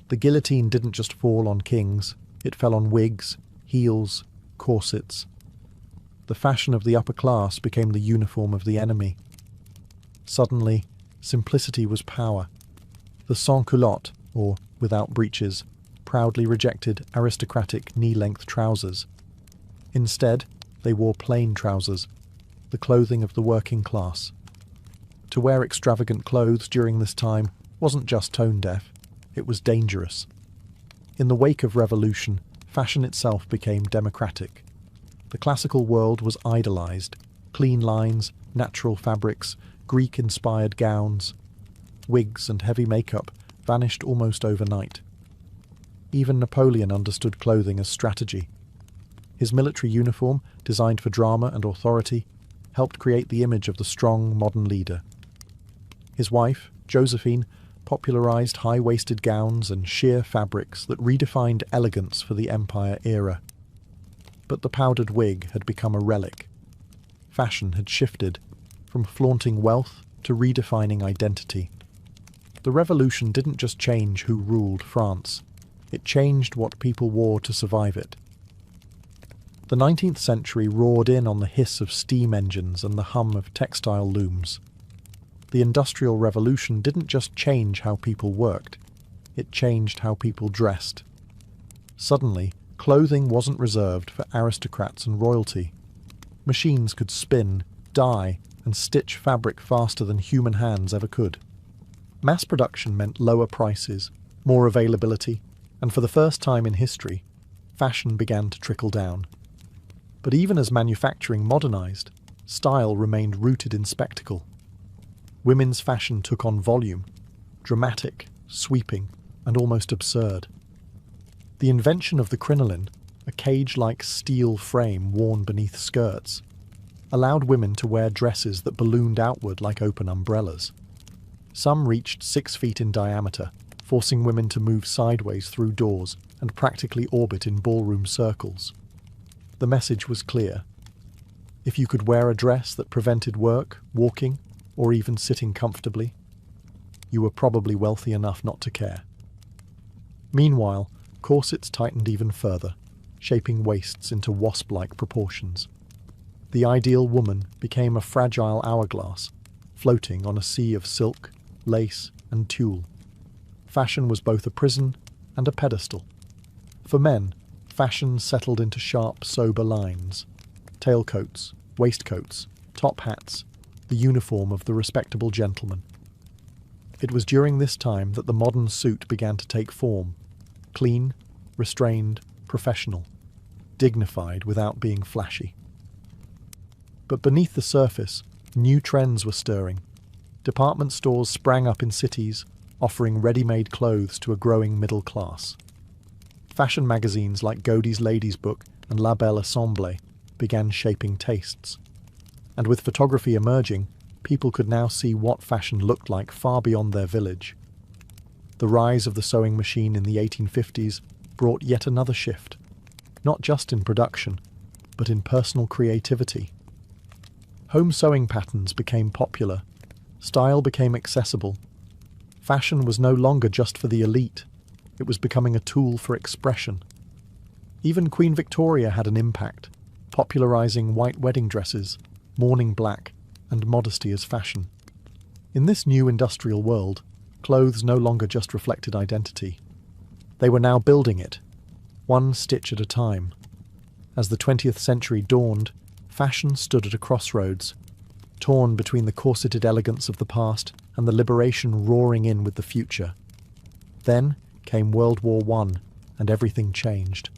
The guillotine didn't just fall on kings, it fell on wigs, heels, corsets. The fashion of the upper class became the uniform of the enemy. Suddenly, simplicity was power. The sans-culotte, or without breeches, proudly rejected aristocratic knee-length trousers. Instead, they wore plain trousers, the clothing of the working class. To wear extravagant clothes during this time wasn't just tone-deaf, it was dangerous. In the wake of revolution, fashion itself became democratic. The classical world was idolized. Clean lines, natural fabrics, Greek-inspired gowns. Wigs and heavy makeup vanished almost overnight. Even Napoleon understood clothing as strategy. His military uniform, designed for drama and authority, helped create the image of the strong modern leader. His wife, Josephine, popularized high-waisted gowns and sheer fabrics that redefined elegance for the Empire era. But the powdered wig had become a relic. Fashion had shifted from flaunting wealth to redefining identity. The revolution didn't just change who ruled France, it changed what people wore to survive it. The 19th century roared in on the hiss of steam engines and the hum of textile looms. The Industrial Revolution didn't just change how people worked, it changed how people dressed. Suddenly, clothing wasn't reserved for aristocrats and royalty. Machines could spin, dye, and stitch fabric faster than human hands ever could. Mass production meant lower prices, more availability, and for the first time in history, fashion began to trickle down. But even as manufacturing modernized, style remained rooted in spectacle. Women's fashion took on volume, dramatic, sweeping, and almost absurd. The invention of the crinoline, a cage-like steel frame worn beneath skirts, allowed women to wear dresses that ballooned outward like open umbrellas. Some reached 6 feet in diameter, forcing women to move sideways through doors and practically orbit in ballroom circles. The message was clear. If you could wear a dress that prevented work, walking, or even sitting comfortably, you were probably wealthy enough not to care. Meanwhile, corsets tightened even further, shaping waists into wasp-like proportions. The ideal woman became a fragile hourglass, floating on a sea of silk, lace, and tulle. Fashion was both a prison and a pedestal. For men, fashion settled into sharp, sober lines. Tailcoats, waistcoats, top hats, the uniform of the respectable gentleman. It was during this time that the modern suit began to take form. Clean, restrained, professional, dignified without being flashy. But beneath the surface, new trends were stirring. Department stores sprang up in cities, offering ready-made clothes to a growing middle class. Fashion magazines like Godey's Lady's Book and La Belle Assemblée began shaping tastes. And with photography emerging, people could now see what fashion looked like far beyond their village. The rise of the sewing machine in the 1850s brought yet another shift, not just in production, but in personal creativity. Home sewing patterns became popular, style became accessible. Fashion was no longer just for the elite, it was becoming a tool for expression. Even Queen Victoria had an impact, popularising white wedding dresses, mourning black, and modesty as fashion. In this new industrial world, clothes no longer just reflected identity. They were now building it, one stitch at a time. As the 20th century dawned, fashion stood at a crossroads, torn between the corseted elegance of the past and the liberation roaring in with the future. Then came World War I, and everything changed.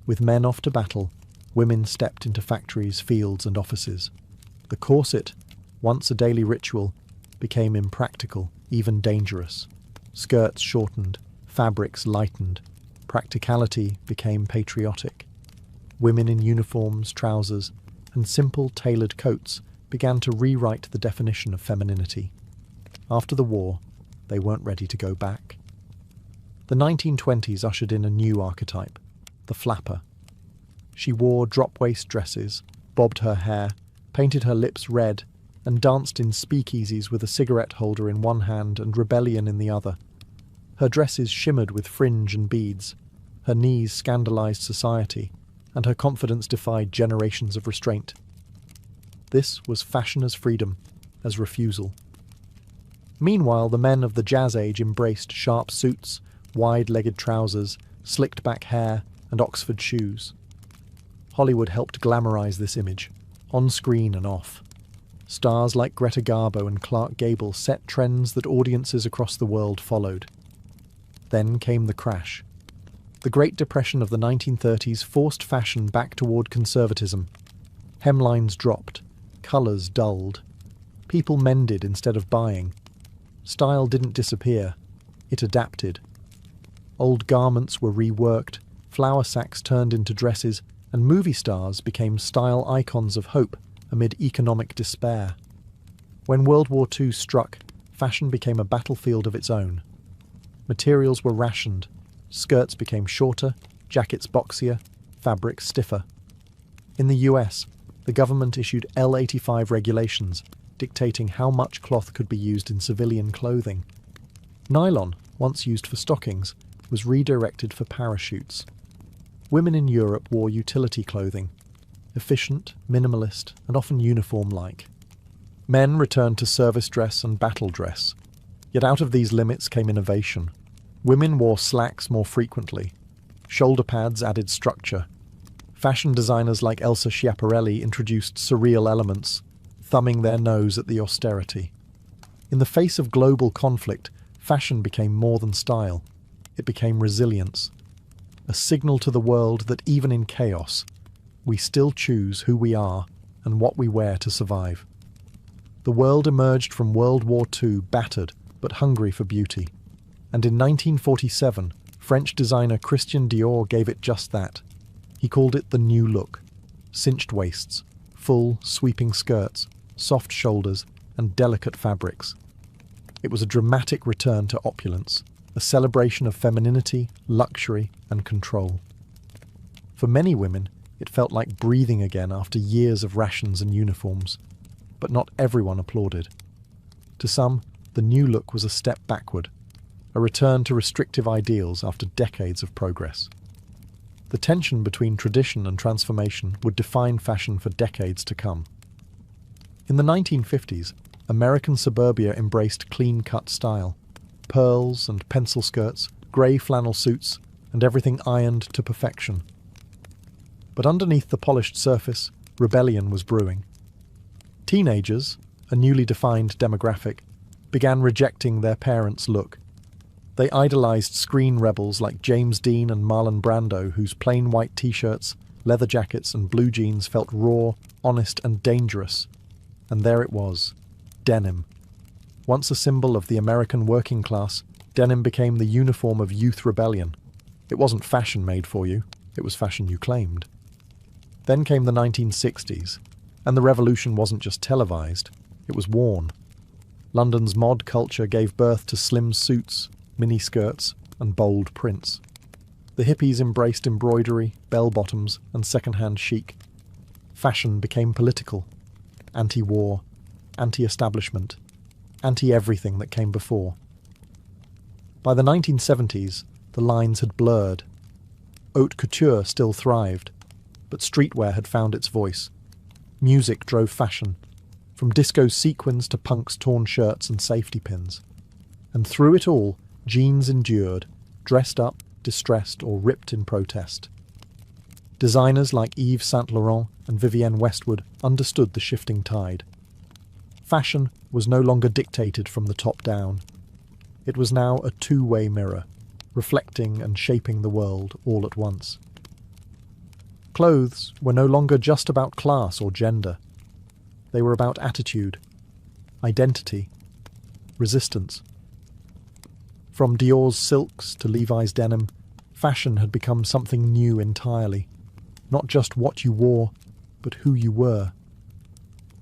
With men off to battle, women stepped into factories, fields, and offices. The corset, once a daily ritual, became impractical, even dangerous. Skirts shortened, fabrics lightened, practicality became patriotic. Women in uniforms, trousers, and simple tailored coats began to rewrite the definition of femininity. After the war, they weren't ready to go back. The 1920s ushered in a new archetype, the flapper. She wore drop-waist dresses, bobbed her hair, painted her lips red, and danced in speakeasies with a cigarette holder in one hand and rebellion in the other. Her dresses shimmered with fringe and beads, her knees scandalized society, and her confidence defied generations of restraint. This was fashion as freedom, as refusal. Meanwhile, the men of the Jazz Age embraced sharp suits, wide-legged trousers, slicked-back hair, and Oxford shoes. Hollywood helped glamorize this image, on screen and off. Stars like Greta Garbo and Clark Gable set trends that audiences across the world followed. Then came the crash. The Great Depression of the 1930s forced fashion back toward conservatism. Hemlines dropped, colours dulled. People mended instead of buying. Style didn't disappear, it adapted. Old garments were reworked, flour sacks turned into dresses, and movie stars became style icons of hope amid economic despair. When World War II struck, fashion became a battlefield of its own. Materials were rationed, skirts became shorter, jackets boxier, fabrics stiffer. In the US, the government issued L-85 regulations, dictating how much cloth could be used in civilian clothing. Nylon, once used for stockings, was redirected for parachutes. Women in Europe wore utility clothing, efficient, minimalist, and often uniform-like. Men returned to service dress and battle dress. Yet out of these limits came innovation. Women wore slacks more frequently. Shoulder pads added structure. Fashion designers like Elsa Schiaparelli introduced surreal elements, thumbing their nose at the austerity. In the face of global conflict, fashion became more than style. It became resilience. A signal to the world that even in chaos, we still choose who we are and what we wear to survive. The world emerged from World War II battered but hungry for beauty. And in 1947, French designer Christian Dior gave it just that. He called it the new look. Cinched waists, full, sweeping skirts, soft shoulders, and delicate fabrics. It was a dramatic return to opulence, a celebration of femininity, luxury, and control. For many women, it felt like breathing again after years of rations and uniforms. But not everyone applauded. To some, the new look was a step backward, a return to restrictive ideals after decades of progress. The tension between tradition and transformation would define fashion for decades to come. In the 1950s, American suburbia embraced clean-cut style. Pearls and pencil skirts, grey flannel suits, and everything ironed to perfection. But underneath the polished surface, rebellion was brewing. Teenagers, a newly defined demographic, began rejecting their parents' look. They idolized screen rebels like James Dean and Marlon Brando, whose plain white t-shirts, leather jackets and blue jeans felt raw, honest and dangerous. And there it was, denim. Once a symbol of the American working class, denim became the uniform of youth rebellion. It wasn't fashion made for you, it was fashion you claimed. Then came the 1960s, and the revolution wasn't just televised, it was worn. London's mod culture gave birth to slim suits, mini-skirts, and bold prints. The hippies embraced embroidery, bell-bottoms, and second-hand chic. Fashion became political. Anti-war, anti-establishment, anti-everything that came before. By the 1970s, the lines had blurred. Haute couture still thrived, but streetwear had found its voice. Music drove fashion, from disco sequins to punk's torn shirts and safety pins. And through it all, jeans endured, dressed up, distressed, or ripped in protest. Designers like Yves Saint Laurent and Vivienne Westwood understood the shifting tide. Fashion was no longer dictated from the top down. It was now a two-way mirror, reflecting and shaping the world all at once. Clothes were no longer just about class or gender. They were about attitude, identity, resistance. From Dior's silks to Levi's denim, fashion had become something new entirely. Not just what you wore, but who you were.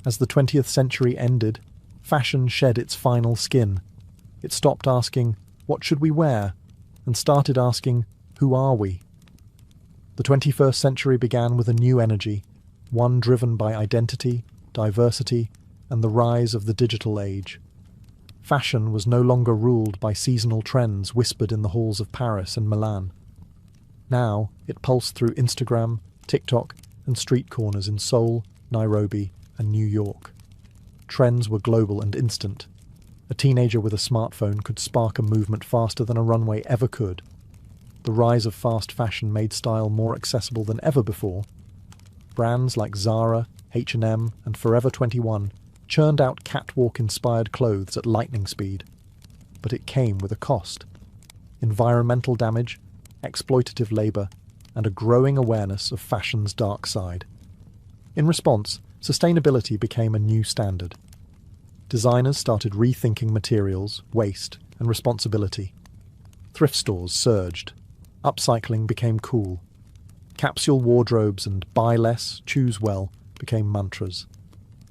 As the 20th century ended, fashion shed its final skin. It stopped asking, what should we wear? And started asking, who are we? The 21st century began with a new energy, one driven by identity, diversity, and the rise of the digital age. Fashion was no longer ruled by seasonal trends whispered in the halls of Paris and Milan. Now it pulsed through Instagram, TikTok, and street corners in Seoul, Nairobi, and New York. Trends were global and instant. A teenager with a smartphone could spark a movement faster than a runway ever could. The rise of fast fashion made style more accessible than ever before. Brands like Zara, H&M, and Forever 21 churned out catwalk-inspired clothes at lightning speed. But it came with a cost. Environmental damage, exploitative labour, and a growing awareness of fashion's dark side. In response, sustainability became a new standard. Designers started rethinking materials, waste, and responsibility. Thrift stores surged. Upcycling became cool. Capsule wardrobes and buy less, choose well became mantras.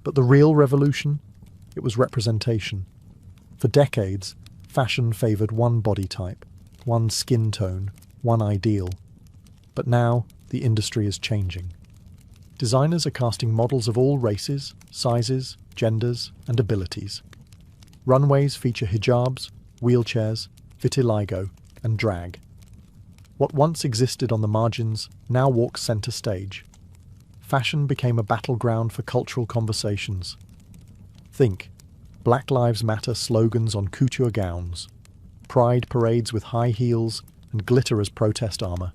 But the real revolution? It was representation. For decades, fashion favoured one body type, one skin tone, one ideal. But now, the industry is changing. Designers are casting models of all races, sizes, genders, and abilities. Runways feature hijabs, wheelchairs, vitiligo, and drag. What once existed on the margins now walks center stage. Fashion became a battleground for cultural conversations. Think Black Lives Matter slogans on couture gowns, pride parades with high heels and glitter as protest armor.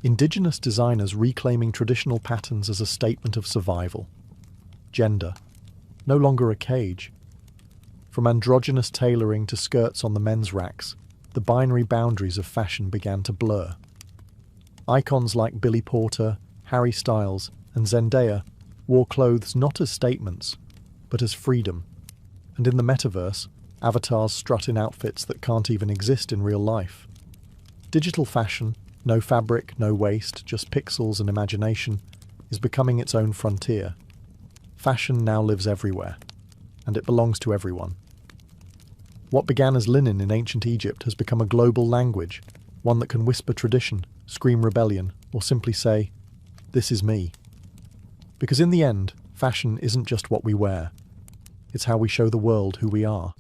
Indigenous designers reclaiming traditional patterns as a statement of survival. Gender, no longer a cage. From androgynous tailoring to skirts on the men's racks, the binary boundaries of fashion began to blur. Icons like Billy Porter, Harry Styles, and Zendaya wore clothes not as statements, but as freedom. And in the metaverse, avatars strut in outfits that can't even exist in real life. Digital fashion, no fabric, no waste, just pixels and imagination, is becoming its own frontier. Fashion now lives everywhere, and it belongs to everyone. What began as linen in ancient Egypt has become a global language, one that can whisper tradition, scream rebellion, or simply say, "This is me." Because in the end, fashion isn't just what we wear. It's how we show the world who we are.